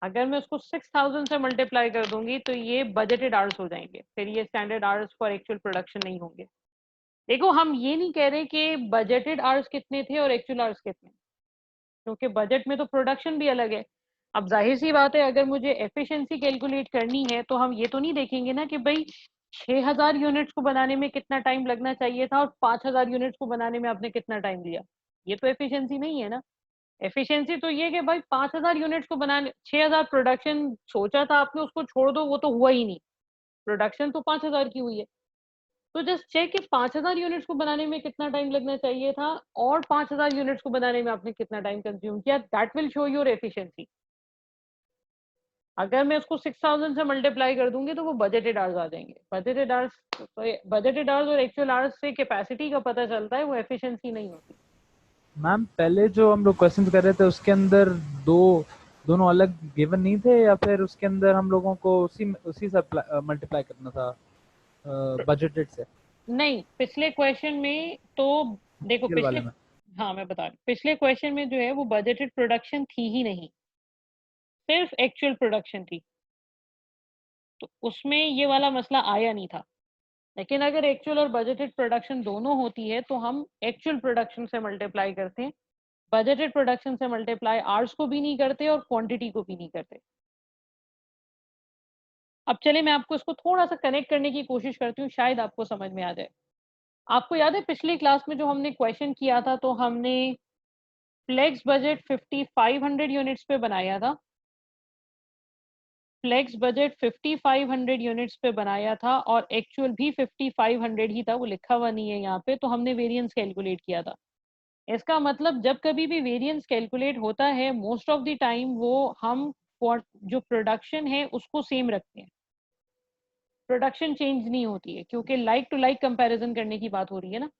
अगर मैं उसको 6,000 से मल्टीप्लाई कर दूंगी तो ये बजटेड आवर्स हो जाएंगे, फिर ये standard hours for actual production नहीं होंगे। देखो हम ये नहीं कह रहे कि बजटेड आवर्स कितने थे और एक्चुअल आवर्स कितने, क्योंकि बजट में तो प्रोडक्शन भी अलग है। अब जाहिर सी बात है, अगर मुझे एफिशिएंसी कैलकुलेट करनी है तो हम ये तो नहीं देखेंगे ना कि भाई 6,000 यूनिट्स को बनाने में कितना टाइम लगना चाहिए था और 5,000 यूनिट्स को बनाने में आपने कितना टाइम लिया, ये तो एफिशिएंसी नहीं है ना। एफिशिएंसी तो ये कि भाई 5,000 यूनिट्स को बनाने 6,000 प्रोडक्शन सोचा था आपने, उसको छोड़ दो, वो तो हुआ ही नहीं, प्रोडक्शन तो 5,000 की हुई है। तो जस्ट चेक कि 5,000 यूनिट्स को बनाने में कितना टाइम लगना चाहिए था और 5,000 यूनिट्स को बनाने में आपने कितना टाइम कंज्यूम किया, that will show your efficiency. अगर मैं उसको 6,000 से मल्टीप्लाई कर दूंगी तो वो बजटेड आवर्स आ जाएंगे। बजटेड आवर्स और एक्चुअल आवर्स से कैपेसिटी का पता चलता है, वो एफिशिएंसी नहीं होती। मैम पहले जो हम लोग क्वेश्चन कर रहे थे उसके अंदर दोनों अलग गिवन नहीं थे, या फिर उसके अंदर हम लोगों को उसी से मल्टीप्लाई करना था बजटेड से? नहीं, पिछले क्वेश्चन में तो देखो Actual वाले पिछले, में। हाँ मैं बता रही हूँ, पिछले क्वेश्चन में जो है वो बजटेड प्रोडक्शन थी ही नहीं, सिर्फ एक्चुअल प्रोडक्शन थी, तो उसमें ये वाला मसला आया नहीं था। लेकिन अगर एक्चुअल और बजटेड प्रोडक्शन दोनों होती है तो हम एक्चुअल प्रोडक्शन से मल्टीप्लाई करते हैं, बजटेड प्रोडक्शन से मल्टीप्लाई आवर्स को भी नहीं करते और क्वांटिटी को भी नहीं करते। अब चले मैं आपको इसको थोड़ा सा कनेक्ट करने की कोशिश करती हूँ, शायद आपको समझ में आ जाए। आपको याद है पिछली क्लास में जो हमने क्वेश्चन किया था, तो हमने फ्लेक्स बजट 5500 यूनिट्स पे बनाया था, फ्लेक्स बजट 5500 यूनिट्स पे बनाया था और एक्चुअल भी 5500 ही था, वो लिखा हुआ नहीं है यहाँ पे, तो हमने वेरिएंस कैलकुलेट किया था। इसका मतलब जब कभी भी वेरिएंस कैलकुलेट होता है, मोस्ट ऑफ द टाइम वो हम जो प्रोडक्शन है उसको सेम रखते हैं, प्रोडक्शन चेंज नहीं होती है, क्योंकि लाइक टू लाइक कंपैरिजन करने की बात हो रही है ना।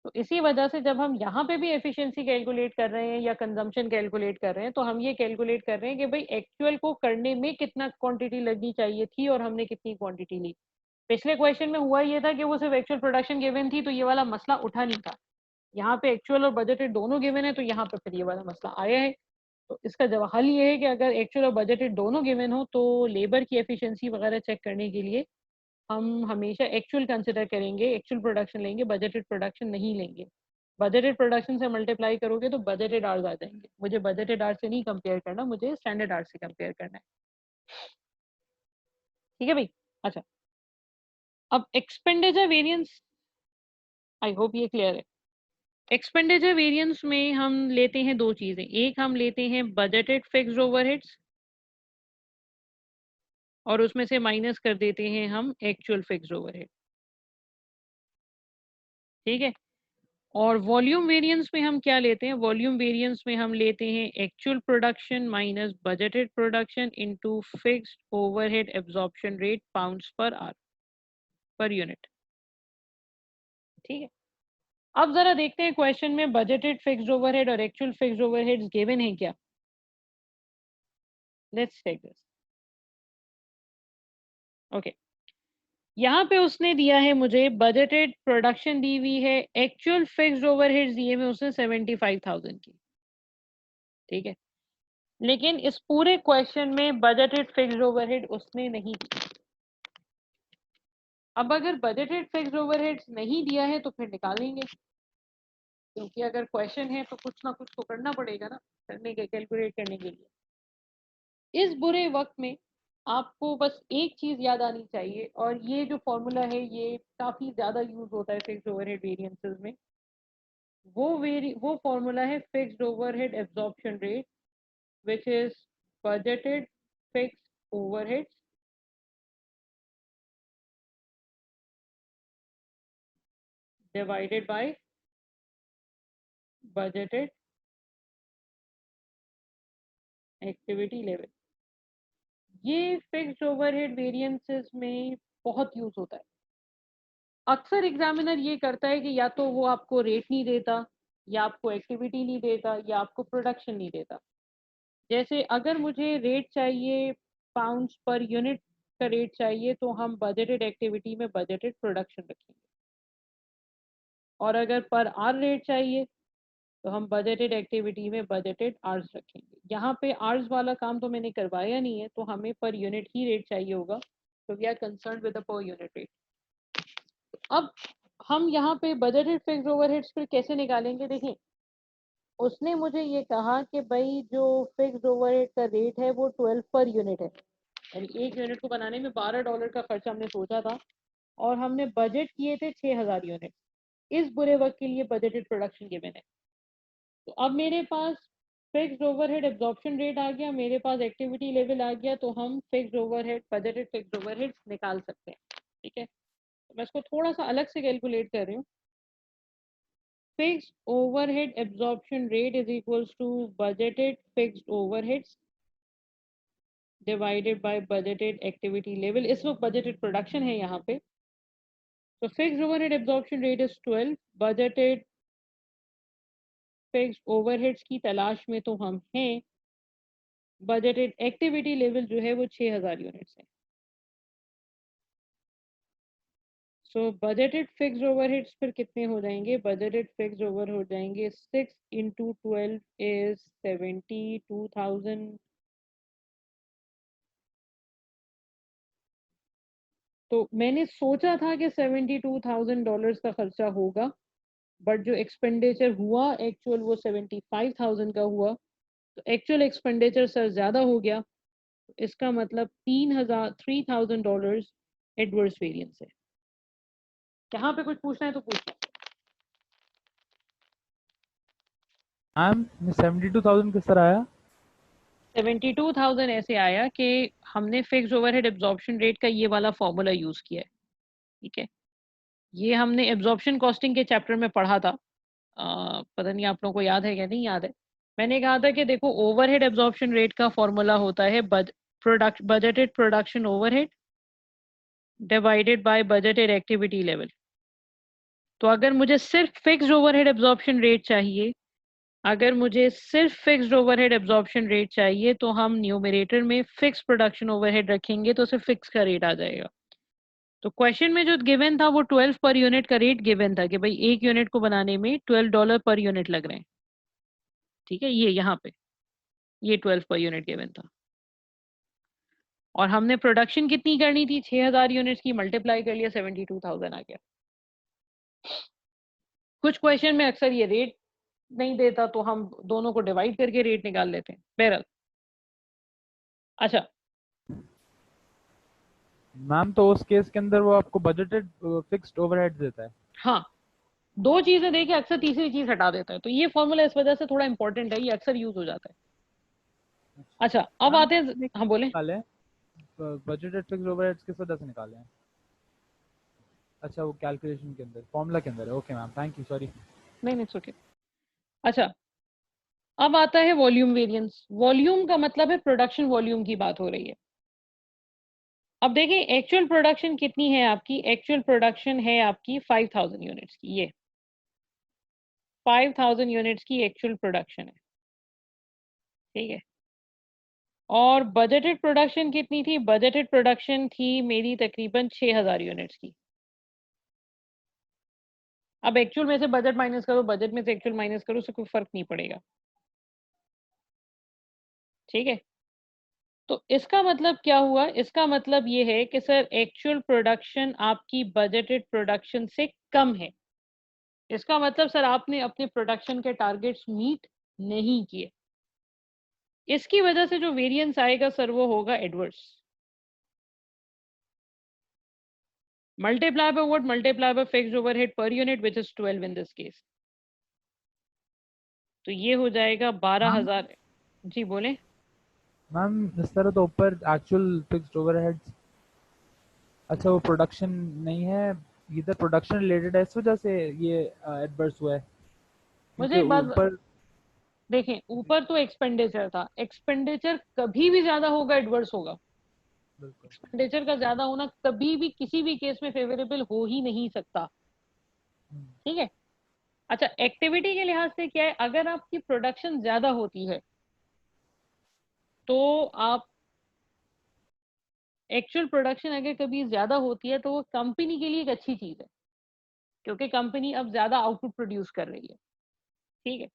तो इसी वजह से जब हम यहाँ पे भी एफिशिएंसी कैलकुलेट कर रहे हैं या कंजम्पशन कैलकुलेट कर रहे हैं, तो हम ये कैलकुलेट कर रहे हैं कि भाई एक्चुअल को करने में कितना क्वांटिटी लगनी चाहिए थी और हमने कितनी क्वांटिटी ली। पिछले क्वेश्चन में हुआ ये था कि वो सिर्फ एक्चुअल प्रोडक्शन गिवन थी, तो ये वाला मसला उठा नहीं था। यहाँ पे एक्चुअल और बजटेड दोनों गिवन है, तो यहाँ पे फिर ये वाला मसला आया है। तो इसका जवाब हल ये है कि अगर एक्चुअल और बजटेड दोनों गिवन हो तो लेबर की एफिशिएंसी वगैरह चेक करने के लिए हम हमेशा एक्चुअल कंसिडर करेंगे, एक्चुअल प्रोडक्शन लेंगे, बजटेड प्रोडक्शन नहीं लेंगे। बजटेड प्रोडक्शन से मल्टीप्लाई करोगे तो बजटेड आवर्स आ जाएंगे। मुझे बजटेड आवर्स से नहीं कंपेयर करना, मुझे स्टैंडर्ड आवर्स से कंपेयर करना है। ठीक है भाई। अच्छा, अब एक्सपेंडिचर वेरिएंस, आई होप ये क्लियर है। एक्सपेंडिचर वेरिएंस में हम लेते हैं दो चीजें, एक हम लेते हैं बजटेड फिक्स्ड ओवरहेड्स और उसमें से माइनस कर देते हैं हम एक्चुअल फिक्स्ड ओवरहेड। ठीक है। और वॉल्यूम वेरिएंस में हम क्या लेते हैं, वॉल्यूम वेरिएंस में हम लेते हैं actual production minus budgeted production into fixed overhead absorption rate pounds per hour per unit. ठीक है। अब जरा देखते हैं क्वेश्चन में बजटेड फिक्स्ड ओवरहेड और एक्चुअल फिक्स्ड ओवरहेड्स गिवन है क्या। Let's take this. ओके, यहाँ पे उसने दिया है मुझे बजटेड प्रोडक्शन दी हुई है, एक्चुअल फिक्स्ड ओवरहेड्स दिए हुए उसने 75,000 की। ठीक है, लेकिन इस पूरे क्वेश्चन में बजटेड फिक्स्ड ओवरहेड उसने नहीं दी। अब अगर बजटेड फिक्स्ड ओवरहेड्स नहीं दिया है तो फिर निकालेंगे, क्योंकि अगर क्वेश्चन है तो कुछ ना कुछ तो करना पड़ेगा ना, करने के कैलकुलेट करने के लिए। इस बुरे वक्त में आपको बस एक चीज याद आनी चाहिए, और ये जो फॉर्मूला है ये काफी ज्यादा यूज होता है फिक्स्ड ओवरहेड वेरिएंसेस में। वो फॉर्मूला है fixed overhead absorption rate, which is budgeted fixed overheads divided by budgeted activity level। ये फिक्स्ड ओवरहेड वेरिएंसेस में बहुत यूज होता है। अक्सर एग्जामिनर ये करता है कि या तो वो आपको रेट नहीं देता, या आपको एक्टिविटी नहीं देता, या आपको प्रोडक्शन नहीं देता। जैसे अगर मुझे रेट चाहिए पाउंड्स पर यूनिट का रेट चाहिए, तो हम बजटेड एक्टिविटी में बजटेड प्रोडक्शन रखेंगे, और अगर पर आवर रेट चाहिए तो हम बजटेड एक्टिविटी में बजटेड आवर्स रखेंगे। यहाँ पे आवर्स वाला काम तो मैंने करवाया नहीं है, तो हमें पर यूनिट ही रेट चाहिए होगा, तो we are concern with the per unit rate. अब हम यहाँ पे बजटेड फिक्स्ड ओवरहेड्स फिर कैसे निकालेंगे, देखिए उसने मुझे ये कहा कि भाई जो फिक्स्ड ओवरहेड का रेट है वो 12 पर यूनिट है, यानी एक यूनिट को बनाने में $12 का खर्चा हमने सोचा था, और हमने बजट किए थे 6000 यूनिट। इस बुरे वक्त के लिए बजटेड प्रोडक्शन गिवन है। तो अब मेरे पास फिक्स्ड ओवरहेड एब्जॉर्प्शन रेट आ गया, मेरे पास एक्टिविटी लेवल आ गया, तो हम fixed overhead budgeted fixed overhead निकाल सकते हैं। ठीक है, तो मैं इसको थोड़ा सा अलग से कैलकुलेट कर रही हूँ। Fixed overhead absorption rate is equals to budgeted fixed overheads divided by budgeted activity level. इस वक्त बजटेड प्रोडक्शन है यहाँ पे, तो fixed overhead absorption rate is 12, budgeted fixed overheads की तलाश में तो हम हैं, बजटेड एक्टिविटी लेवल जो है वो 6000 यूनिट्स है। सो बजटेड फिक्स्ड ओवरहेड्स फिर कितने हो जाएंगे? बजटेड फिक्स्ड ओवर हो जाएंगे 6 into 12 इज 72,000। तो मैंने सोचा था कि $72,000 का खर्चा होगा, बट जो एक्सपेंडिचर हुआ एक्चुअल वो 75,000 का हुआ। तो एक्चुअल एक्सपेंडिचर सर ज़्यादा हो गया, इसका मतलब $3,000 एडवर्स वेरिएंस है। यहाँ पे कुछ पूछना है तो पूछना। मैम 72,000 किस तरह आया? 72,000 ऐसे आया कि हमने फिक्स्ड ओवरहेड एब्जॉर्प्शन रेट का ये वाला फॉर्मूला यूज किया है, ठीक है। ये हमने एब्जॉर्प्शन कॉस्टिंग के चैप्टर में पढ़ा था, पता नहीं आप लोगों को याद है या नहीं याद है। मैंने कहा था कि देखो ओवरहेड एब्जॉर्प्शन रेट का फॉर्मूला होता है budgeted production overhead divided by budgeted activity level. तो अगर मुझे सिर्फ फिक्स्ड ओवरहेड एब्जॉर्प्शन रेट चाहिए, अगर मुझे सिर्फ फिक्स्ड ओवरहेड एब्जॉर्प्शन रेट चाहिए तो हम न्यूमरेटर में फिक्स प्रोडक्शन ओवरहेड रखेंगे तो सिर्फ फिक्स का रेट आ जाएगा। तो क्वेश्चन में जो गिवन था वो 12 पर यूनिट का रेट गिवन था कि भाई एक यूनिट को बनाने में $12 पर यूनिट लग रहे हैं, ठीक है। ये यहाँ पे ये 12 पर यूनिट गिवन था और हमने प्रोडक्शन कितनी करनी थी? 6,000 यूनिट्स की, मल्टीप्लाई कर लिया 72,000 आ गया। कुछ क्वेश्चन में अक्सर ये रेट नहीं देता तो हम दोनों को डिवाइड करके रेट निकाल लेते हैं। बहरहाल अच्छा मैम तो उस केस के अंदर वो आपको बजटेड फिक्स्ड ओवरहेड देता है? हाँ, दो चीजें देके अक्सर तीसरी चीज हटा देता है, तो ये फॉर्मूला इस वजह से थोड़ा इंपॉर्टेंट है, ये अक्सर यूज हो जाता है। अच्छा अब मैम आते हैं, हाँ बोले। निकाले बजटेड फिक्स्ड ओवरहेड्स किस वजह से निकाले हैं? अच्छा वो कैलकुलेशन के अंदर फॉर्मूला के अंदर है। Okay ma'am, thank you, sorry. नहीं इट्स ओके। अच्छा अब आता है वॉल्यूम वेरिएंस। वॉल्यूम का मतलब है प्रोडक्शन वॉल्यूम की बात हो रही है। अब देखिए एक्चुअल प्रोडक्शन कितनी है आपकी? एक्चुअल प्रोडक्शन है आपकी 5,000 यूनिट्स की। ये 5,000 यूनिट्स की एक्चुअल प्रोडक्शन है, ठीक है। और बजटेड प्रोडक्शन कितनी थी? बजटेड प्रोडक्शन थी मेरी तकरीबन 6,000 यूनिट्स की। अब एक्चुअल में से बजट माइनस करो, बजट में से एक्चुअल माइनस करो, उससे कोई फर्क नहीं पड़ेगा, ठीक है। तो इसका मतलब क्या हुआ? इसका मतलब ये है कि सर एक्चुअल प्रोडक्शन आपकी बजटेड प्रोडक्शन से कम है। इसका मतलब सर आपने अपने प्रोडक्शन के टारगेट्स मीट नहीं किए। इसकी वजह से जो वेरिएंस आएगा सर वो होगा adverse. Multiply by what? Multiply by fixed overhead per unit which is 12 in this case. तो ये हो जाएगा 12,000। जी बोले। मैम इस तरह तो ऊपर एक्चुअल फिक्स्ड ओवरहेड्स, अच्छा वो प्रोडक्शन नहीं है, इधर प्रोडक्शन रिलेटेड है, इस वजह से ये एडवर्स हुआ है। मुझे क्योंकि एक बात ऊपर देखें, ऊपर तो एक्सपेंडिचर था, एक्सपेंडिचर कभी भी ज्यादा होगा एडवर्स होगा। बिल्कुल एक्सपेंडिचर का ज्यादा होना कभी भी किसी भी केस में फेवरेबल हो ही नहीं सकता, ठीक है। अच्छा एक्टिविटी के लिहाज से क्या है? अगर आपकी प्रोडक्शन ज्यादा होती है तो आप एक्चुअल प्रोडक्शन अगर कभी ज्यादा होती है तो वो कंपनी के लिए एक अच्छी चीज है, क्योंकि कंपनी अब ज्यादा आउटपुट प्रोड्यूस कर रही है, ठीक है।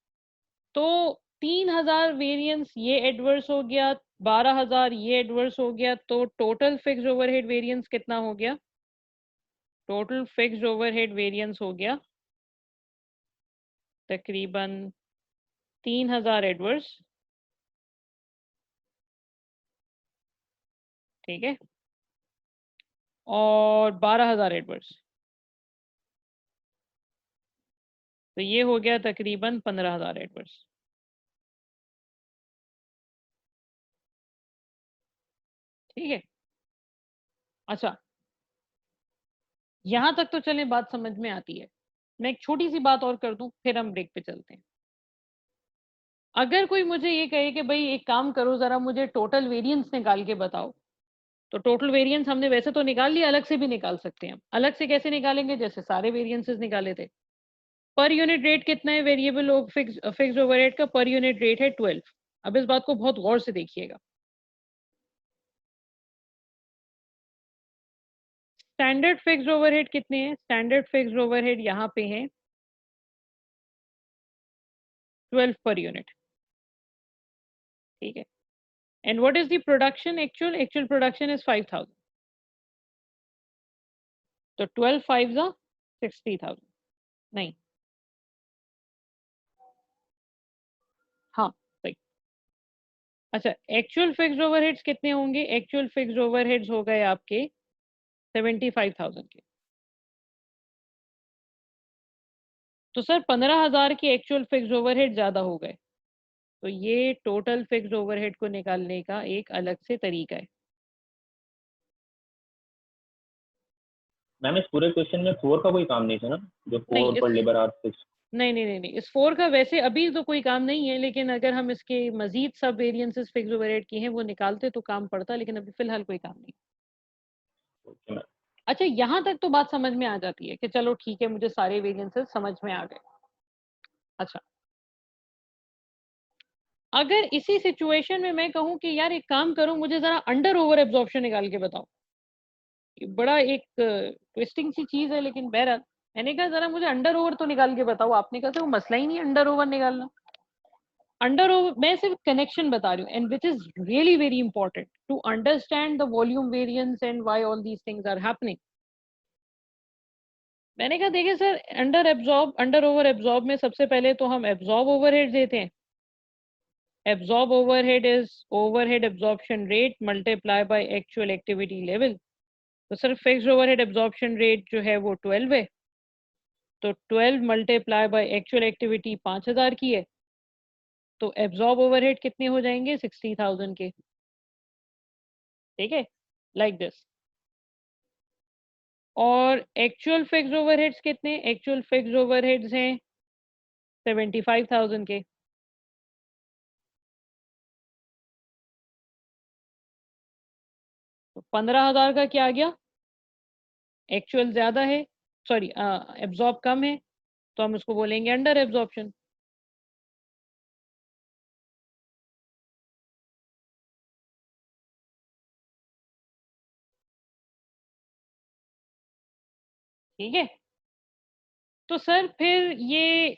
तो 3,000 वेरिएंस ये एडवर्स हो गया, 12,000 ये एडवर्स हो गया, तो टोटल फिक्स्ड ओवरहेड वेरिएंस कितना हो गया? टोटल फिक्स्ड ओवरहेड वेरिएंस हो गया तकरीबन 3,000 एडवर्स, ठीक है, और 12,000 एडवर्स, तो ये हो गया तकरीबन 15,000 एडवर्स, ठीक है। अच्छा यहां तक तो चलें, बात समझ में आती है। मैं एक छोटी सी बात और कर दूं फिर हम ब्रेक पे चलते हैं। अगर कोई मुझे ये कहे कि भाई एक काम करो जरा मुझे टोटल वेरिएंस निकाल के बताओ, तो टोटल वेरिएंस हमने वैसे तो निकाल लिया, अलग से भी निकाल सकते हैं। अलग से कैसे निकालेंगे? जैसे सारे वेरिएंसेस निकाले थे। पर यूनिट रेट कितना है वेरिएबल फिक्स्ड ओवरहेड का? पर यूनिट रेट है 12। अब इस बात को बहुत गौर से देखिएगा। स्टैंडर्ड फिक्स्ड ओवरहेड कितने हैं? स्टैंडर्ड फिक्स्ड ओवरहेड यहाँ पे हैं 12 पर यूनिट, ठीक है। And what is the production? Actual production is 5000, तो 12 5 जा 60,000, नहीं, हाँ सही। अच्छा, एक्चुअल फिक्स्ड ओवरहेड्स कितने होंगे? एक्चुअल फिक्स्ड ओवरहेड्स हो गए आपके 75,000 के। तो सर 15,000 के एक्चुअल फिक्स्ड ओवरहेड ज्यादा हो गए, तो ये टोटल फिक्स्ड ओवरहेड को निकालने का एक अलग से तरीका है। मैम इस पूरे क्वेश्चन में 4 का कोई काम नहीं था ना, जो नहीं 4 पर लेबर आवर्स फिक्स। नहीं, इस 4 का वैसे अभी तो कोई काम नहीं है, लेकिन अगर हम इसके मजीद सब वेरिएंसेस फिक्स्ड ओवरहेड की हैं वो निकालते तो काम पड़ता, लेकिन अभी फिलहाल कोई काम नहीं। Okay ma'am. अच्छा, यहाँ तक तो बात समझ में आ जाती है कि चलो ठीक है, मुझे सारे वेरिएंसेस समझ में आ गए। अच्छा, अगर इसी सिचुएशन में मैं कहूँ कि यार एक काम करो, मुझे जरा अंडर ओवर एब्जॉर्प्शन निकाल के बताओ, ये बड़ा एक ट्विस्टिंग सी चीज है, लेकिन बहरहाल मैंने कहा जरा मुझे अंडर ओवर तो निकाल के बताओ। आपने कहा वो मसला ही नहीं अंडर ओवर निकालना। अंडर ओवर मैं सिर्फ कनेक्शन बता रही हूँ, and which is really very important to understand the volume variance and why all these things are happening. मैंने कहा देखिए सर, अंडर ओवर एब्जॉर्ब में सबसे पहले तो हम एब्जॉर्ब ओवरहेड देते हैं। Absorb overhead is overhead absorption rate multiply by actual activity level. तो sir fixed overhead absorption rate जो है वो 12 है, तो 12 मल्टीप्लाई बाय एक्चुअल एक्टिविटी 5000 की है, तो एब्जॉर्ब ओवरहेड कितने हो जाएंगे? 60,000 के, ठीक है, लाइक दिस। और एक्चुअल फिक्स्ड ओवरहेड्स कितने? एक्चुअल फिक्स्ड ओवरहेड्स हैं 75,000 के। तो 15,000 का क्या आ गया? एक्चुअल ज्यादा है, सॉरी एब्जॉर्ब कम है, तो हम उसको बोलेंगे अंडर एब्जॉर्प्शन। ठीक है, तो सर फिर ये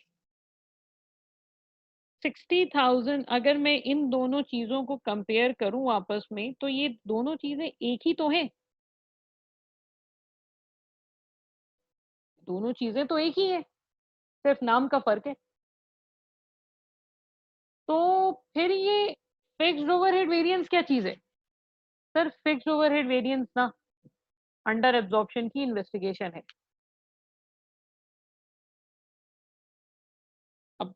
60,000 अगर मैं इन दोनों चीजों को कंपेयर करूं आपस में, तो ये दोनों चीजें एक ही तो हैं। दोनों चीजें तो एक ही है, सिर्फ नाम का फर्क है। तो फिर ये फिक्स्ड ओवरहेड वेरिएंस क्या चीज है? सर फिक्स्ड ओवरहेड वेरिएंस ना अंडर एब्जॉर्प्शन की इन्वेस्टिगेशन है। अब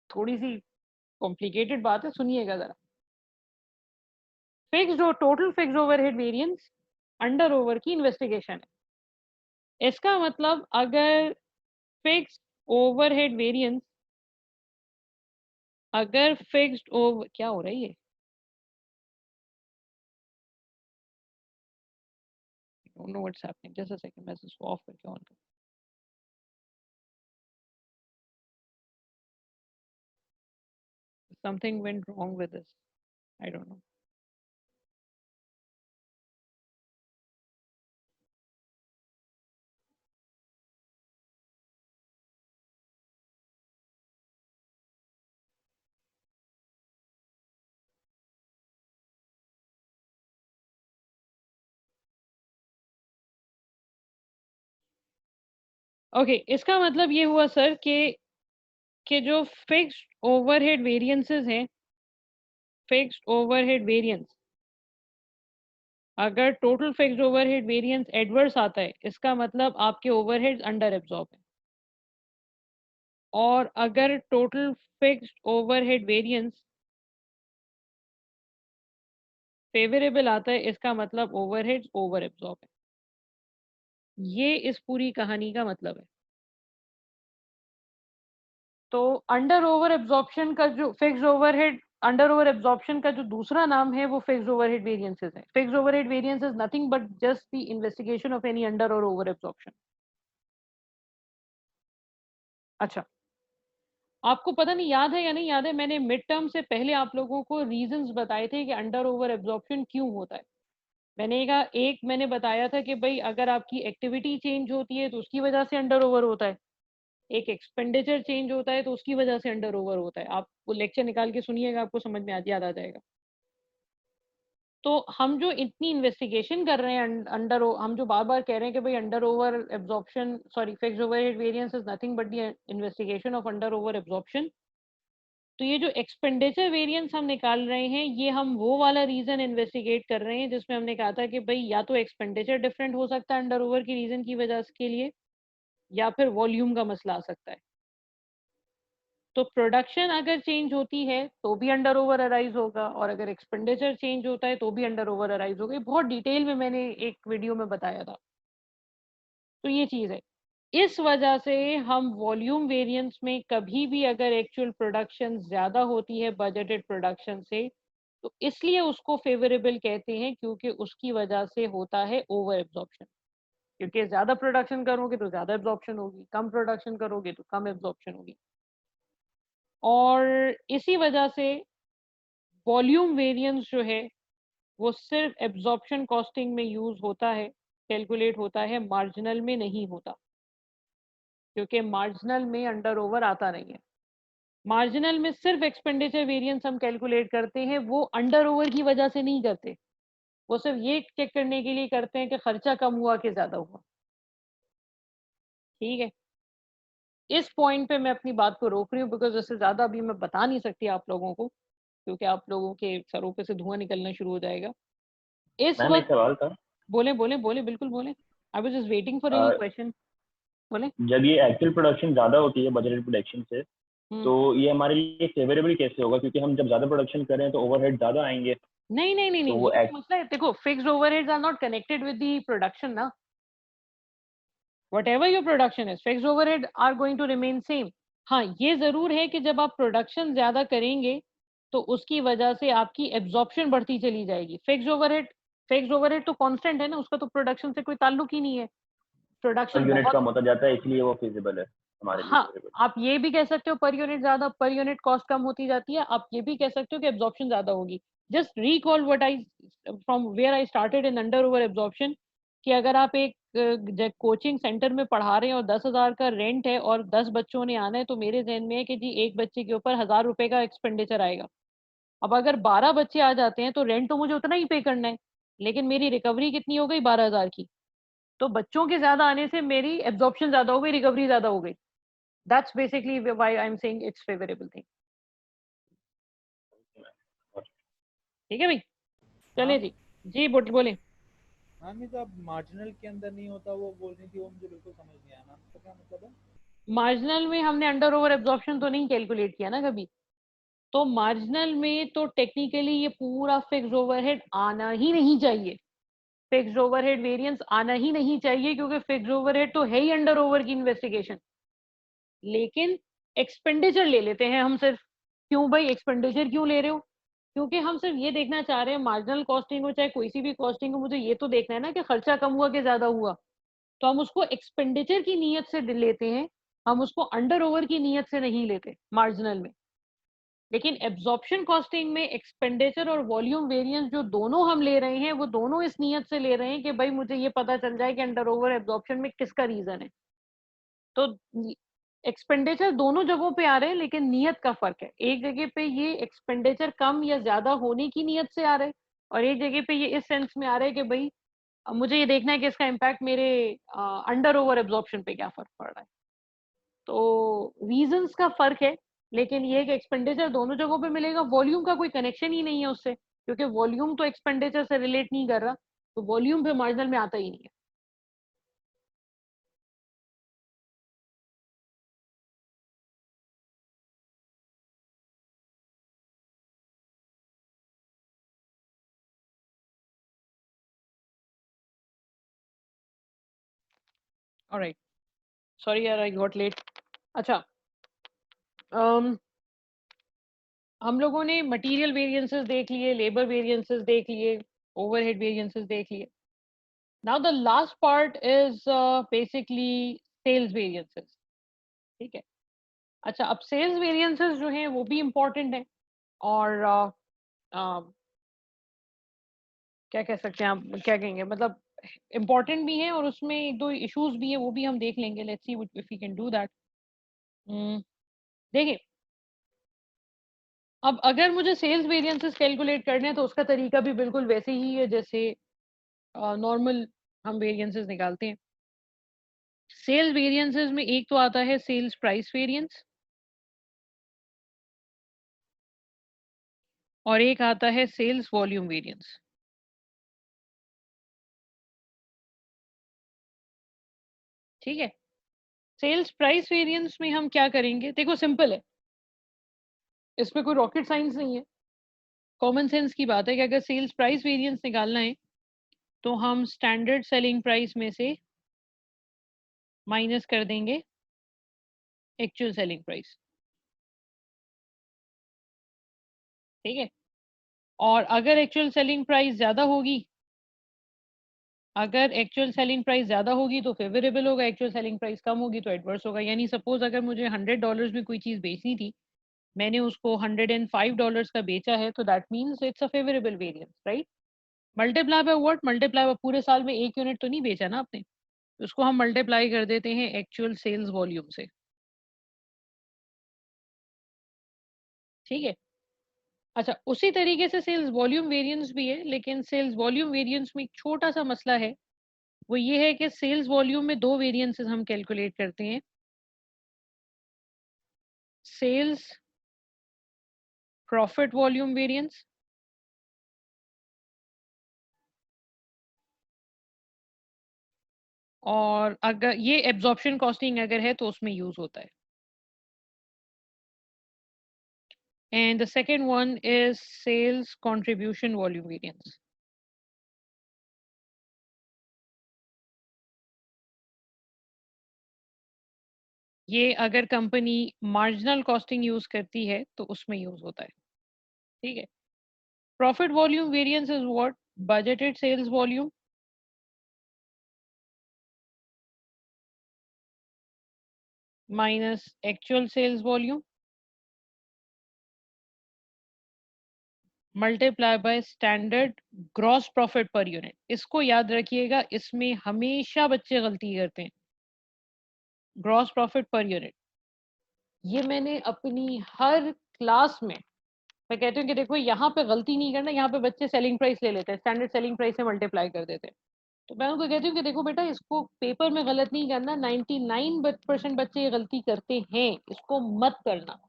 थोड़ी सी कॉम्प्लिकेटेड बात है, सुनिएगा जरा। फिक्स्ड और total fixed overhead variance under over की इन्वेस्टिगेशन है। इसका मतलब अगर फिक्स्ड ओवरहेड वेरिएंस, अगर फिक्स्ड ओवर, क्या हो रही है? Don't know what's happening, just a second, मैं इसको ऑफ करके ऑन कर। Something went wrong with this, I don't know. Okay, इसका मतलब ये हुआ सर कि जो फिक्स्ड ओवरहेड वेरिएंसेस हैं, फिक्स्ड ओवरहेड वेरिएंस, अगर total fixed overhead variance adverse आता है, इसका मतलब आपके ओवरहेड्स अंडर एब्जॉर्ब है। और अगर total fixed overhead variance favourable आता है, इसका मतलब ओवरहेड्स ओवर एब्जॉर्ब है। ये इस पूरी कहानी का मतलब है। तो अंडर ओवर एब्जॉर्प्शन का जो fixed overhead, under over absorption का जो दूसरा नाम है वो फिक्स्ड ओवरहेड वेरिएंसेस है। Fixed overhead variance is nothing but just the investigation of any under और ओवर एब्जॉर्प्शन। अच्छा, आपको पता नहीं याद है या नहीं याद है, मैंने मिड टर्म से पहले आप लोगों को रीजंस बताए थे कि अंडर ओवर एब्जॉर्प्शन क्यों होता है। मैंने बताया था कि भाई अगर आपकी एक्टिविटी चेंज होती है तो उसकी वजह से अंडर ओवर होता है, एक एक्सपेंडिचर चेंज होता है तो उसकी वजह से अंडर ओवर होता है। आप वो लेक्चर निकाल के सुनिएगा, आपको समझ में याद आ जाएगा। तो हम जो इतनी इन्वेस्टिगेशन कर रहे हैं हम जो बार बार कह रहे हैं कि भाई under over absorption, sorry, fixed overhead variance is nothing but the investigation of under over absorption. तो ये जो एक्सपेंडिचर वेरिएंस हम निकाल रहे हैं, ये हम वो वाला रीजन इन्वेस्टिगेट कर रहे हैं जिसमें हमने कहा था कि भाई या तो एक्सपेंडिचर डिफरेंट हो सकता है अंडर ओवर की रीजन की वजह के लिए, या फिर वॉल्यूम का मसला आ सकता है। तो प्रोडक्शन अगर चेंज होती है तो भी अंडर ओवर अराइज होगा, और अगर एक्सपेंडिचर चेंज होता है तो भी अंडर ओवर अराइज होगा। बहुत डिटेल में मैंने एक वीडियो में बताया था। तो ये चीज है, इस वजह से हम वॉल्यूम वेरिएंस में कभी भी अगर एक्चुअल प्रोडक्शन ज्यादा होती है बजटेड प्रोडक्शन से, तो इसलिए उसको फेवरेबल कहते हैं, क्योंकि उसकी वजह से होता है ओवर एब्जॉर्प्शन। क्योंकि ज्यादा प्रोडक्शन करोगे तो ज्यादा एब्जॉर्प्शन होगी, कम प्रोडक्शन करोगे तो कम एब्जॉर्प्शन होगी। और इसी वजह से वॉल्यूम वेरिएंस जो है वो सिर्फ एब्जॉर्प्शन कॉस्टिंग में यूज होता है, कैलकुलेट होता है, मार्जिनल में नहीं होता, क्योंकि मार्जिनल में अंडर ओवर आता नहीं है। मार्जिनल में सिर्फ एक्सपेंडिचर वेरिएंस हम कैलकुलेट करते हैं, वो अंडर ओवर की वजह से नहीं करते, वो सिर्फ ये चेक करने के लिए करते हैं कि खर्चा कम हुआ कि ज्यादा हुआ। ठीक है, इस पॉइंट पे मैं अपनी बात को रोक रही हूँ, बिकॉज इससे ज्यादा अभी मैं बता नहीं सकती आप लोगों को, क्योंकि आप लोगों के सरों पे से धुआं निकलना शुरू हो जाएगा इस मैम एक वक्त। सवाल था। बोले बोले बोले, बिल्कुल बोले। I was just waiting for any question. बोले। जब ये एक्चुअल प्रोडक्शन ज्यादा होती है बजटेड प्रोडक्शन से, तो ये हमारे लिए फेवरेबल कैसे होगा? क्योंकि हम जब ज्यादा प्रोडक्शन करें तो ओवरहेड ज्यादा आएंगे। नहीं नहीं नहीं तो नहीं, वो ये तो मसला है। देखो, fixed overheads are not connected with the production ना। whatever your production is, fixed overhead are going to remain same। हाँ, ये जरूर है कि जब आप प्रोडक्शन ज्यादा करेंगे तो उसकी वजह से आपकी एब्जॉर्प्शन बढ़ती चली जाएगी। फिक्स्ड ओवरहेड तो कांस्टेंट है ना, उसका तो प्रोडक्शन से कोई ताल्लुक ही नहीं है। पर प्रोडक्शन यूनिट बहुत, कम होता जाता है, इसलिए वो फिजिबल है हमारे लिए, हाँ, फेवरेबल। आप ये भी कह सकते हो पर यूनिट ज्यादा, पर यूनिट कॉस्ट कम होती जाती है। आप ये भी कह सकते हो कि एब्जॉर्प्शन ज्यादा होगी। Just recall what I from where I started in under over absorption, कि अगर आप एक कोचिंग सेंटर में पढ़ा रहे हैं और 10,000 का रेंट है और 10 बच्चों ने आना है, तो मेरे जहन में है कि जी एक बच्चे के ऊपर 1,000 रुपए का एक्सपेंडिचर आएगा। अब अगर 12 बच्चे आ जाते हैं तो रेंट तो मुझे उतना ही पे करना है, लेकिन मेरी रिकवरी कितनी हो गई? 12,000 की। तो बच्चों के ज्यादा आने से मेरी एब्जॉर्प्शन ज्यादा हो गई, रिकवरी ज्यादा हो गई। That's basically why I'm saying it's favorable thing। ठीक है भाई, चले हाँ जी। जी बोले। मैम, ये जो आप मार्जिनल के अंदर नहीं होता वो बोल रही थी, वो मुझे बिल्कुल समझ नहीं आया मैम, तो क्या मतलब है? मार्जिनल में हमने अंडर ओवर एब्जॉर्प्शन तो नहीं कैलकुलेट किया ना कभी। तो मार्जिनल में तो टेक्निकली ये पूरा फिक्स्ड ओवरहेड आना ही नहीं चाहिए, फिक्स्ड ओवरहेड वेरिएंस आना ही नहीं चाहिए, क्योंकि फिक्स्ड ओवरहेड तो है ही अंडर ओवर की इन्वेस्टिगेशन। लेकिन एक्सपेंडिचर ले लेते हैं हम सिर्फ। क्यों भाई एक्सपेंडिचर क्यों ले रहे हो? क्योंकि हम सिर्फ ये देखना चाह रहे हैं, मार्जिनल कॉस्टिंग हो चाहे कोई सी भी कॉस्टिंग हो, मुझे ये तो देखना है ना कि खर्चा कम हुआ कि ज्यादा हुआ। तो हम उसको एक्सपेंडिचर की नीयत से लेते हैं, हम उसको अंडर ओवर की नीयत से नहीं लेते मार्जिनल में। लेकिन एब्जॉर्प्शन कॉस्टिंग में एक्सपेंडिचर और वॉल्यूम वेरिएंस जो दोनों हम ले रहे हैं, वो दोनों इस नीयत से ले रहे हैं कि भाई मुझे ये पता चल जाए कि अंडर ओवर एब्जॉर्प्शन में किसका रीजन है। तो एक्सपेंडिचर दोनों जगहों पे आ रहे हैं, लेकिन नीयत का फर्क है। एक जगह पे ये एक्सपेंडिचर कम या ज्यादा होने की नीयत से आ रहे हैं, और एक जगह पे ये इस सेंस में आ रहे हैं कि भाई मुझे ये देखना है कि इसका इम्पैक्ट मेरे अंडर ओवर एब्जॉर्प्शन पे क्या फर्क पड़ रहा है। तो रीजंस का फर्क है, लेकिन ये कि एक्सपेंडिचर दोनों जगहों पे मिलेगा। वॉल्यूम का कोई कनेक्शन ही नहीं है उससे, क्योंकि वॉल्यूम तो एक्सपेंडिचर से रिलेट नहीं कर रहा, तो वॉल्यूम पे मार्जिनल में आता ही नहीं है। ऑलराइट, सॉरी यार आई गॉट लेट। अच्छा, हम लोगों ने मटेरियल वेरिएंसेस देख लिए, लेबर वेरिएंसेस देख लिए, ओवरहेड वेरिएंसेस देख लिए। Now the last part is basically sales variances. ठीक है। अच्छा, अब सेल्स वेरिएंसेस जो हैं वो भी इम्पोर्टेंट है, और क्या कह सकते हैं आप, क्या कहेंगे, मतलब इम्पोर्टेंट भी है और उसमें एक दो इश्यूज भी है, वो भी हम देख लेंगे। Let's see if we can do that. देखिए, अब अगर मुझे सेल्स वेरिएंसेस कैलकुलेट करने हैं तो उसका तरीका भी बिल्कुल वैसे ही है जैसे नॉर्मल हम वेरिएंसेस निकालते हैं। सेल्स वेरिएंसेस में एक तो आता है सेल्स प्राइस वेरिएंस और एक आता है सेल्स वॉल्यूम वेरिएंस। ठीक है, सेल्स प्राइस वेरिएंस में हम क्या करेंगे, देखो सिंपल है, इसमें कोई रॉकेट साइंस नहीं है, कॉमन सेंस की बात है कि अगर सेल्स प्राइस वेरिएंस निकालना है तो हम स्टैंडर्ड सेलिंग प्राइस में से माइनस कर देंगे एक्चुअल सेलिंग प्राइस। ठीक है, और अगर एक्चुअल सेलिंग प्राइस ज्यादा होगी, अगर एक्चुअल सेलिंग प्राइस ज्यादा होगी तो फेवरेबल होगा, एक्चुअल सेलिंग प्राइस कम होगी तो एडवर्स होगा। यानी सपोज अगर मुझे $100 में कोई चीज बेचनी थी, मैंने उसको $105 का बेचा है, तो that means it's a favourable variance, right. Multiply by what, multiply by पूरे साल में एक यूनिट तो नहीं बेचा ना आपने, उसको हम मल्टीप्लाई कर देते हैं एक्चुअल सेल्स वॉल्यूम से। ठीक है, अच्छा उसी तरीके से सेल्स वॉल्यूम वेरिएंस भी है, लेकिन सेल्स वॉल्यूम वेरिएंस में एक छोटा सा मसला है, वो ये है कि सेल्स वॉल्यूम में दो वेरिएंसेस हम कैलकुलेट करते हैं, सेल्स प्रॉफिट वॉल्यूम वेरिएंस और अगर ये एब्जॉर्प्शन कॉस्टिंग अगर है तो उसमें यूज होता है। And the second one is sales contribution volume variance. ये अगर कंपनी मार्जिनल कॉस्टिंग यूज करती है तो उसमें यूज होता है। ठीक है, profit volume variance is what, budgeted sales volume minus actual sales volume multiply by standard gross profit per unit. इसको याद रखिएगा, इसमें हमेशा बच्चे गलती करते हैं, ग्रॉस प्रॉफिट पर यूनिट। ये मैंने अपनी हर क्लास में मैं कहती हूँ कि देखो यहाँ पे गलती नहीं करना, यहाँ पे बच्चे सेलिंग प्राइस ले लेते हैं, स्टैंडर्ड सेलिंग प्राइस से मल्टीप्लाई कर देते हैं। तो मैं उनको कहती हूँ कि देखो बेटा, इसको पेपर में गलत नहीं करना, 99% बच्चे ये गलती करते हैं, इसको मत करना।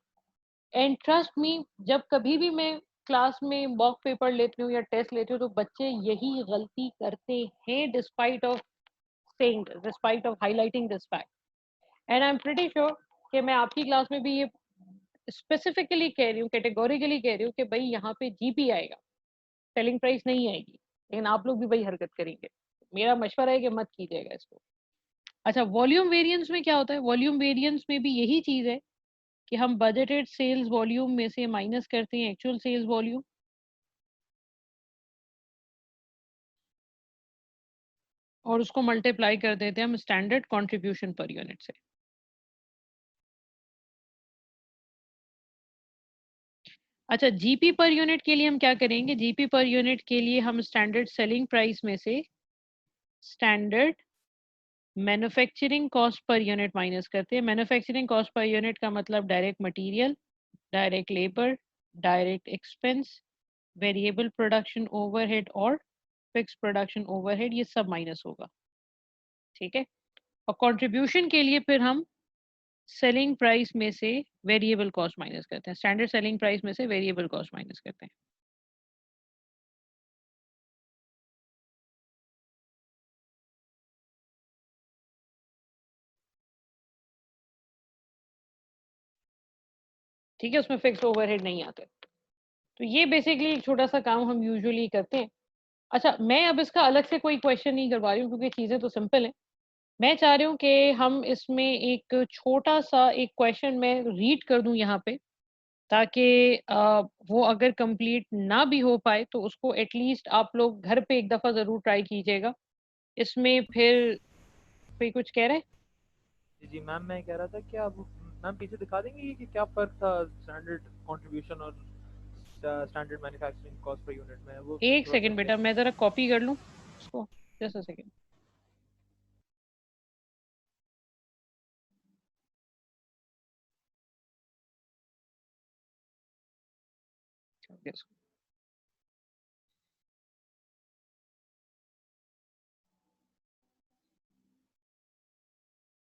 एंड ट्रस्ट मी, जब कभी भी मैं क्लास में मॉक पेपर लेती हूँ या टेस्ट लेती हूँ तो बच्चे यही गलती करते हैं, despite of saying, despite of highlighting this fact. And I am pretty sure कि मैं आपकी क्लास में भी ये स्पेसिफिकली कह रही हूँ, कैटेगोरिकली कह रही हूँ कि भाई यहाँ पे जीपी आएगा, सेलिंग प्राइस नहीं आएगी, लेकिन आप लोग भी वही हरकत करेंगे। मेरा मशवरा है कि मत कीजिएगा इसको। अच्छा, वॉल्यूम वेरिएंस में क्या होता है, वॉल्यूम वेरिएंस में भी यही चीज है कि हम बजटेड सेल्स वॉल्यूम में से माइनस करते हैं एक्चुअल सेल्स वॉल्यूम और उसको मल्टीप्लाई कर देते हैं हम स्टैंडर्ड कंट्रीब्यूशन पर यूनिट से। अच्छा, जीपी पर यूनिट के लिए हम क्या करेंगे, जीपी पर यूनिट के लिए हम स्टैंडर्ड सेलिंग प्राइस में से standard manufacturing cost per unit minus करते हैं। मैन्युफैक्चरिंग कॉस्ट पर यूनिट का मतलब direct material, direct labour, direct expense, variable production overhead और फिक्स प्रोडक्शन ओवरहेड, ये सब माइनस होगा। ठीक है, और कंट्रीब्यूशन के लिए फिर हम सेलिंग प्राइस में से वेरिएबल कॉस्ट माइनस करते हैं, स्टैंडर्ड सेलिंग प्राइस में से वेरिएबल कॉस्ट माइनस करते हैं। ठीक है, उसमें फिक्स ओवरहेड नहीं आते। तो ये बेसिकली एक छोटा सा काम हम यूजुअली करते हैं। अच्छा, मैं अब इसका अलग से कोई क्वेश्चन नहीं करवा रही हूँ क्योंकि चीज़ें तो सिंपल हैं। मैं चाह रही हूँ कि हम इसमें एक छोटा सा एक क्वेश्चन मैं रीड कर दूं यहाँ पे, ताकि वो अगर कंप्लीट ना भी हो पाए तो उसको एटलीस्ट आप लोग घर पे एक दफ़ा ज़रूर ट्राई कीजिएगा। इसमें फिर कोई कुछ कह रहे हैं? जी मैम, मैं कह रहा था कि आप मैम पीछे दिखा देंगे कि क्या फर्क था स्टैंडर्ड कंट्रीब्यूशन और बचा standard manufacturing cost per unit में, वो एक थोड़ा सा सेकंड बेटा, मैं जरा कॉपी कर लूं उसको, जस्ट अ सेकंड।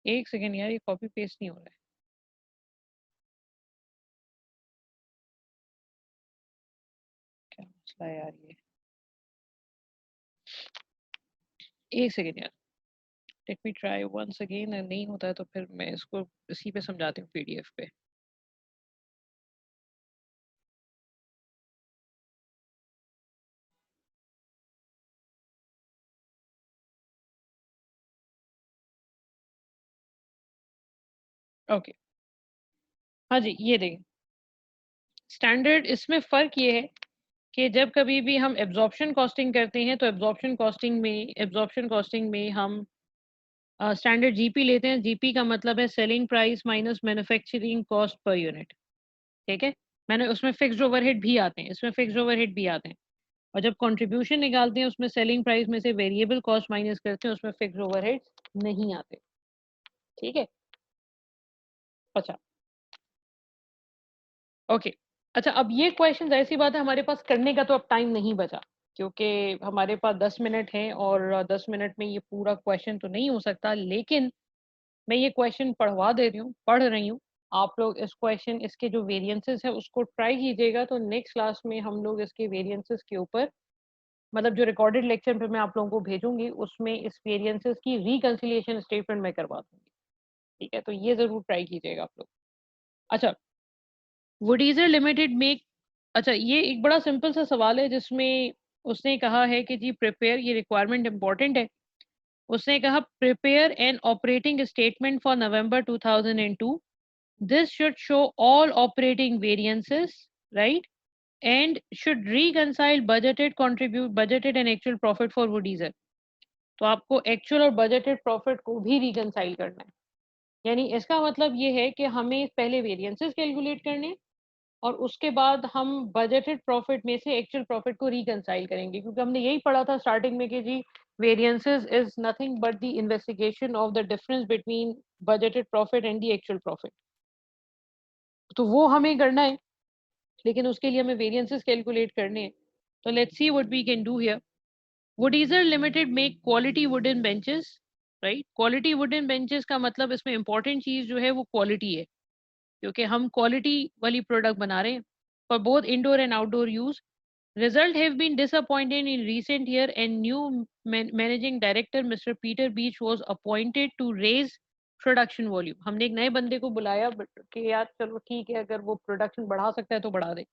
एक सेकंड यार, ये कॉपी पेस्ट नहीं हो रहा है। क्या मसला है यार ये, एक सेकंड यार, let me try once again. नहीं होता है तो फिर मैं इसको इसी पे समझाती हूँ, पीडीएफ पे। ओके हाँ जी, ये देखिए स्टैंडर्ड, इसमें फ़र्क ये है कि जब कभी भी हम एब्जॉर्प्शन कॉस्टिंग करते हैं तो एब्जॉर्प्शन कॉस्टिंग में हम स्टैंडर्ड जीपी लेते हैं। जीपी का मतलब है selling price minus manufacturing cost per unit, ठीक है। मैंने उसमें फिक्स्ड ओवरहेड भी आते हैं, इसमें फिक्स्ड ओवरहेड भी आते हैं। और जब कंट्रीब्यूशन निकालते हैं उसमें सेलिंग प्राइस में से वेरिएबल कॉस्ट माइनस करते हैं, उसमें फिक्स्ड ओवरहेड नहीं आते, ठीक है। अच्छा ओके अच्छा, अब ये क्वेश्चन ऐसी बात है, हमारे पास करने का तो अब टाइम नहीं बचा, क्योंकि हमारे पास 10 मिनट हैं और 10 मिनट में ये पूरा क्वेश्चन तो नहीं हो सकता, लेकिन मैं ये क्वेश्चन पढ़ रही हूँ। आप लोग इस क्वेश्चन, इसके जो वेरिएंसेस है उसको ट्राई कीजिएगा, तो नेक्स्ट क्लास में हम लोग इसके वेरिएंसेस के ऊपर, मतलब जो रिकॉर्डेड लेक्चर पे मैं आप लोगों को भेजूंगी उसमें इस वेरिएंसेस की रिकंसिलिएशन स्टेटमेंट मैं करवा दूंगी, ठीक है। तो ये जरूर ट्राई कीजिएगा आप लोग। अच्छा, वुडीजर लिमिटेड में, अच्छा ये एक बड़ा सिंपल सा सवाल है जिसमें उसने कहा है कि जी प्रिपेयर, ये रिक्वायरमेंट इंपॉर्टेंट है। उसने कहा prepare an operating statement for November 2002, this should show all operating variances, right, and should reconcile budgeted and actual profit for Woodeezer. तो आपको एक्चुअल और बजटेड प्रॉफिट को भी रिकंसाइल करना है, यानी इसका मतलब ये है कि हमें पहले वेरिएंसेस कैलकुलेट करने हैं और उसके बाद हम बजटेड प्रॉफिट में से एक्चुअल प्रॉफिट को रिकंसाइल करेंगे, क्योंकि हमने यही पढ़ा था स्टार्टिंग में कि जी variances is nothing but the investigation of the difference between budgeted profit and the actual profit. तो वो हमें करना है, लेकिन उसके लिए हमें वेरिएंसेस कैलकुलेट करने हैं। तो let's see what we can do here. Woodeezer limited make quality wooden benches, right. Quality wooden benches का मतलब इसमें इंपॉर्टेंट चीज जो है वो क्वालिटी है, क्योंकि हम क्वालिटी वाली प्रोडक्ट बना रहे हैं for both indoor and outdoor use. Result have been disappointing in recent year and new managing director Mr. Peter Beach was appointed to raise production volume. हमने एक नए बंदे को बुलाया कि यार चलो ठीक है, अगर वो प्रोडक्शन बढ़ा सकता है तो बढ़ा दे।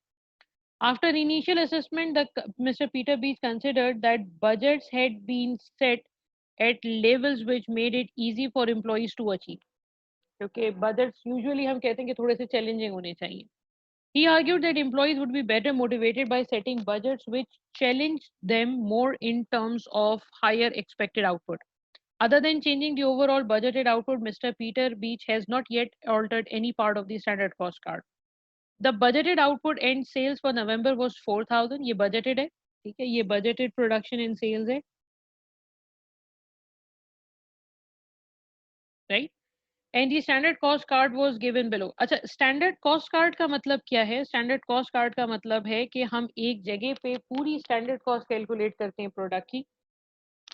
After initial assessment, Mr. Peter Beach considered that budgets had been set at levels which made it easy for employees to achieve. क्योंकि budgets usually हम कहते हैं कि थोड़े से challenging होने चाहिए। He argued that employees would be better motivated by setting budgets which challenge them more in terms of higher expected output. Other than changing the overall budgeted output, Mr. Peter Beach has not yet altered any part of the standard cost card. The budgeted output and sales for November was 4,000. ये budgeted है, ठीक है, ये budgeted production and sales है, right? And the standard cost card was given below. अच्छा, standard cost card का मतलब क्या है? Standard cost card का मतलब है कि हम एक जगह पे पूरी standard cost कैलकुलेट करते हैं प्रोडक्ट की,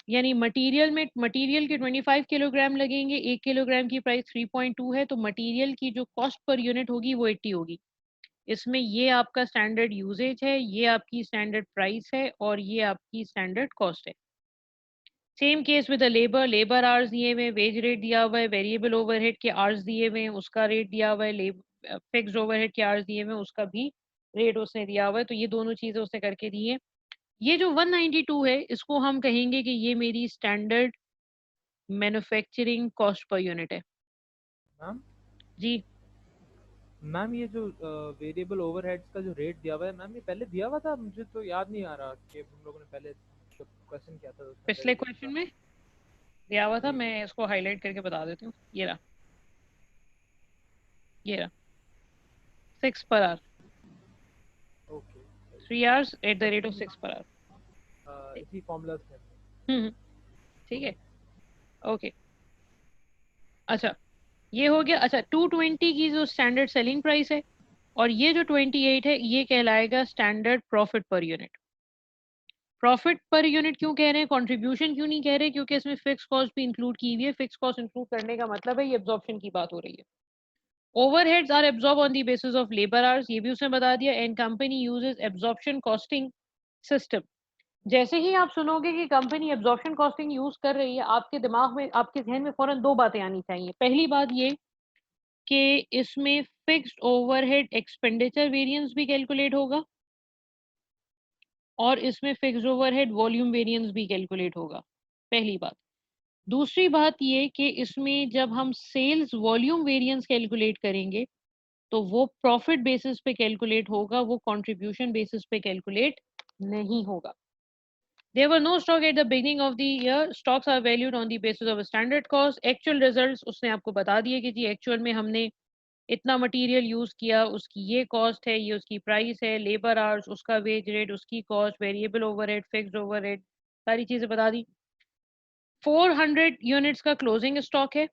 यानी मटेरियल के 25 किलोग्राम लगेंगे, 1 किलोग्राम की प्राइस 3.2 है, तो मटेरियल की जो कॉस्ट पर यूनिट होगी वो 80 होगी। इसमें ये आपका स्टैंडर्ड यूजेज है, ये आपकी स्टैंडर्ड प्राइस है और ये आपकी स्टैंडर्ड कॉस्ट है। Same case with labour hours दिए हुए, वेज रेट दिया हुआ है, वेरिएबल ओवरहेड के आवर्स दिए हुए हैं, उसका रेट दिया हुआ है, फिक्स्ड ओवरहेड के आवर्स दिए हुए हैं, उसका भी रेट उसने दिया हुआ है। तो ये दोनों चीजें उसने करके दी है। ये जो 192 है इसको हम कहेंगे कि ये मेरी standard manufacturing cost per unit है। मैम जी मैम ये जो वेरिएबल ओवरहेड्स का जो रेट दिया हुआ है मैम, ये पहले दिया हुआ था? मुझे तो याद नहीं आ रहा कि हम लोगों ने पहले जब क्वेश्चन किया था तो उसमें पिछले variable क्वेश्चन का। में दिया हुआ था, जी मैं इसको हाईलाइट करके बता देती हूँ। ये रहा 6 per hour. Okay 3 hours at the rate of 6 per hour. इसी फॉर्मूला से ठीक है, ओके। अच्छा, ये हो गया। अच्छा, 220 की जो स्टैंडर्ड सेलिंग प्राइस है और ये जो 28 है ये कहलाएगा standard profit per unit. Profit per unit क्यों कह रहे हैं, कंट्रीब्यूशन क्यों नहीं कह रहे, क्योंकि इसमें फिक्स कॉस्ट भी इंक्लूड की हुई है। फिक्स कॉस्ट इंक्लूड करने का मतलब है ये एब्जॉर्प्शन की बात हो रही है। Overheads are absorb on the basis of labour hours, ये भी उसने बता दिया। And company uses absorption costing system. जैसे ही आप सुनोगे कि कंपनी एब्जॉर्प्शन कॉस्टिंग यूज कर रही है, आपके दिमाग में, आपके जहन में फौरन दो बातें आनी चाहिए। पहली बात ये कि इसमें फिक्स्ड ओवरहेड एक्सपेंडिचर वेरिएंस भी कैलकुलेट होगा और इसमें फिक्स्ड ओवरहेड वॉल्यूम वेरिएंस भी कैलकुलेट होगा, पहली बात। दूसरी बात ये कि इसमें जब हम सेल्स वॉल्यूम वेरिएंस कैलकुलेट करेंगे तो वो प्रॉफिट बेसिस पे कैलकुलेट होगा, वो कंट्रीब्यूशन बेसिस पे कैलकुलेट नहीं होगा। There were no stock at the beginning of the year. Stocks are valued on the basis of a standard cost. Actual results उसने आपको बता दिए कि जी एक्चुअल में हमने इतना मटेरियल यूज किया, उसकी ये कॉस्ट है, ये उसकी प्राइस है, लेबर आवर्स, उसका वेज रेट, उसकी cost, variable overhead, fixed overhead, सारी चीजें बता दी। 400 यूनिट्स का क्लोजिंग स्टॉक है,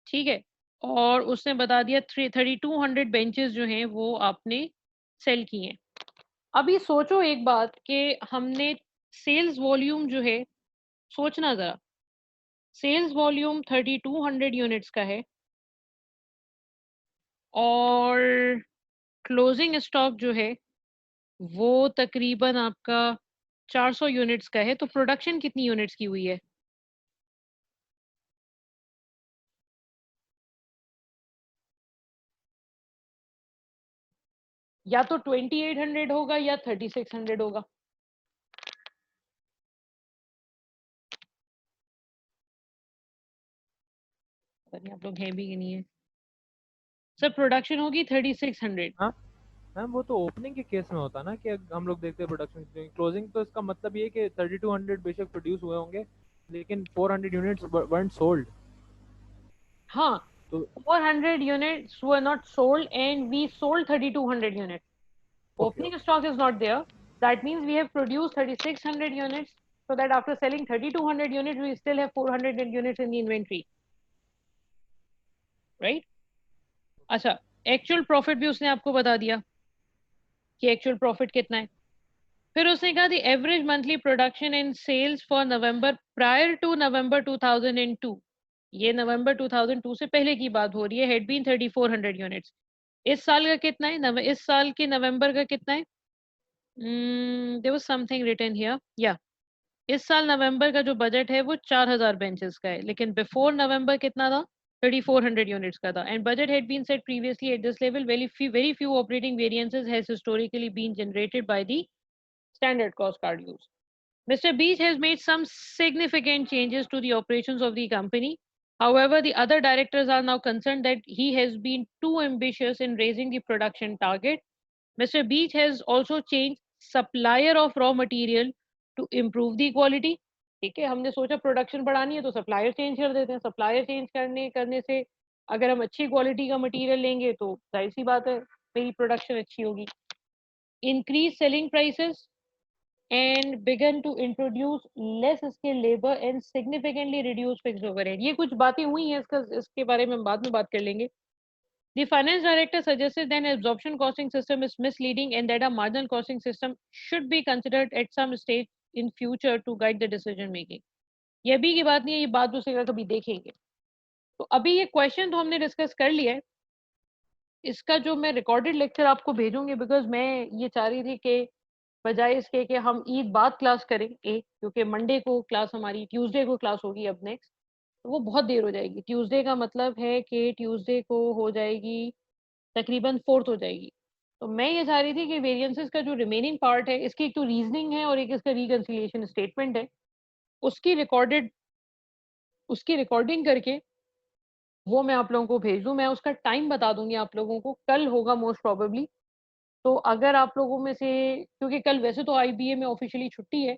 ठीक है। और उसने बता दिया 3200 बेंचेस जो हैं वो आपने सेल किए हैं। अभी सोचो एक बात कि हमने सेल्स वॉल्यूम जो है, सोचना जरा, सेल्स वॉल्यूम 3200 यूनिट्स का है और क्लोजिंग स्टॉक जो है वो तकरीबन आपका 400 यूनिट्स का है, तो प्रोडक्शन कितनी यूनिट्स की हुई है? या तो 2800 होगा या 3600 होगा। पता नहीं आप लोग हैं भी कि नहीं है। सर प्रोडक्शन होगी 3600। हाँ मैम, वो तो ओपनिंग के केस में होता ना कि हम लोग देखते हैं प्रोडक्शन। क्लोजिंग तो इसका मतलब ये कि 3200 बेशक प्रोड्यूस हुए होंगे लेकिन 400 यूनिट्स weren't सोल्ड। हाँ, तो 400 units were not sold and we sold 3200 units. Opening stock is not there. That means we have produced 3600 units, so that after selling 3200 units, we still have 400 units in the inventory. Right? अच्छा, एक्चुअल प्रॉफिट भी उसने आपको बता दिया कि एक्चुअल प्रॉफिट कितना है। फिर उसने कहा the average monthly production and sales for November prior to November 2002, ये नवंबर 2002 से पहले की बात हो रही है, हैड बीन 3400 यूनिट्स। इस साल का कितना है? इस साल के नवंबर का कितना है? There was something written here, या इस साल नवंबर का जो बजट है वो 4000 बेंचेस का है, लेकिन बिफोर नवंबर कितना था? 3400 यूनिट्स का था। And budget had been set previously at this level. very few operating variances has historically been generated by the standard cost card use. Mr. Beach has made some significant changes to the operations of the company. However, the other directors are now concerned that he has been too ambitious in raising the production target. Mr. Beach has also changed supplier of raw material to improve the quality. ठीक है, हमने सोचा प्रोडक्शन बढ़ानी है तो सप्लायर चेंज कर देते हैं। सप्लायर चेंज करने से अगर हम अच्छी क्वालिटी का मटेरियल लेंगे तो जाहिर सी बात है मेरी प्रोडक्शन अच्छी होगी। Increase selling prices and began to introduce less skilled labor and significantly reduce fixed overhead. ये कुछ बातें हुई हैं, इसके बारे में हम बाद में बात कर लेंगे। The finance director suggested that an absorption costing system is misleading and that a marginal costing system should be considered at some stage in future to guide the decision making. ये अभी की बात नहीं है, ये बात दूसरी कभी देखेंगे। तो अभी ये क्वेश्चन तो हमने डिस्कस कर लिया है, इसका जो मैं रिकॉर्डेड लेक्चर आपको भेजूंगी, बिकॉज मैं ये चाह रही थी कि बजाय इसके कि हम ईद बाद क्लास करें एक, क्योंकि मंडे को क्लास हमारी, ट्यूसडे को क्लास होगी अब नेक्स्ट, तो वो बहुत देर हो जाएगी। ट्यूसडे का मतलब है कि ट्यूसडे को हो जाएगी तकरीबन 4th हो जाएगी। तो मैं ये चाह रही थी कि वेरिएंसेस का जो रिमेनिंग पार्ट है, इसकी एक तो रीजनिंग है और एक इसका रिकंसिलिएशन स्टेटमेंट है, उसकी रिकॉर्डिंग करके वो मैं आप लोगों को भेज दूं। मैं उसका टाइम बता दूंगी आप लोगों को, कल होगा मोस्ट प्रोबेबली। तो अगर आप लोगों में से, क्योंकि कल वैसे तो आईबीए में ऑफिशियली छुट्टी है,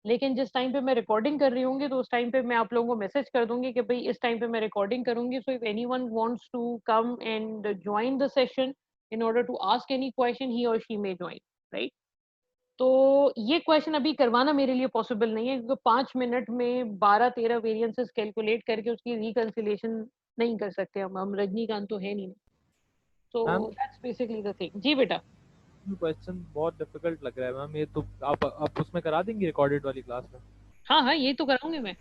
लेकिन जिस टाइम पे मैं रिकॉर्डिंग कर रही होंगी तो उस टाइम पे मैं आप लोगों को मैसेज कर दूंगी कि भाई इस टाइम पे मैं रिकॉर्डिंग करूंगी। So if anyone wants to come and join the session in order to ask any question, he और शी मे ज्वाइन। राइट। तो ये क्वेश्चन अभी करवाना मेरे लिए पॉसिबल नहीं है, क्योंकि 5 मिनट में 12-13 वेरिएंसेस कैलकुलेट करके उसकी रिकंसिलिएशन नहीं कर सकते हम रजनीकांत तो है नहीं। So that's basically the thing. जी बेटा। क्वेश्चन बहुत डिफिकल्ट लग रहा है मैम, ये तो आप उसमें करा देंगी रिकॉर्डेड वाली क्लास में? हाँ हाँ, ये तो कराऊंगी मैं,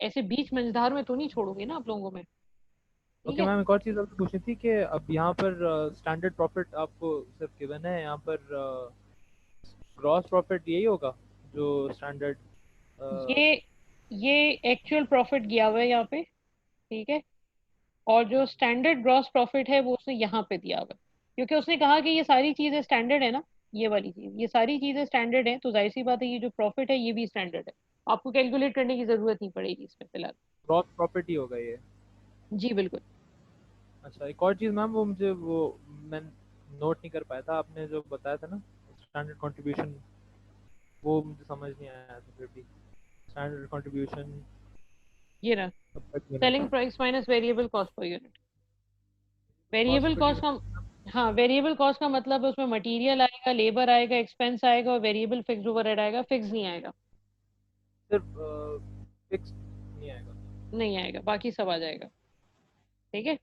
ऐसे बीच मंझधार में तो नहीं छोड़ूंगी ना आप लोगों में। ठीक ओके है। मैम, एक और चीज़ आपसे पूछनी थी कि अब यहाँ पर स्टैंडर्ड प्रॉफिट आपको सिर्फ गिवन है, यहाँ पर ग्रॉस प्रॉफिट यही होगा जो स्टैंडर्ड? ये ये एक्चुअल प्रॉफिट गया हुआ है यहाँ पे, ठीक है, और जो स्टैंडर्ड ग्रॉस प्रॉफिट है वो उसने यहाँ पे दिया हुआ है, क्योंकि उसने कहा कि ये सारी चीजें स्टैंडर्ड है ना, ये वाली चीज, ये सारी चीजें स्टैंडर्ड है, तो जाहिर सी बात है ये जो प्रॉफिट है ये भी स्टैंडर्ड है, आपको कैलकुलेट करने की जरूरत नहीं पड़ेगी इसमें फिलहाल। ग्रॉस प्रॉफिट ही होगा ये? जी बिल्कुल। अच्छा, एक और चीज़ मैम, वो मुझे वो मैं नोट नहीं कर पाया था, आपने जो बताया था ना स्टैंडर्ड कंट्रीब्यूशन, वो मुझे समझ नहीं आया था। फिर भी स्टैंडर्ड कंट्रीब्यूशन ये रहा, selling price minus variable cost per unit. Variable cost का, हाँ वेरिएबल कॉस्ट का मतलब है उसमें मटेरियल आएगा, लेबर आएगा, एक्सपेंस आएगा, और वेरिएबल फिक्स ओवरहेड आएगा, फिक्स नहीं आएगा। सिर्फ फिक्स नहीं आएगा? नहीं आएगा, बाकी सब आ जाएगा। ठीक है।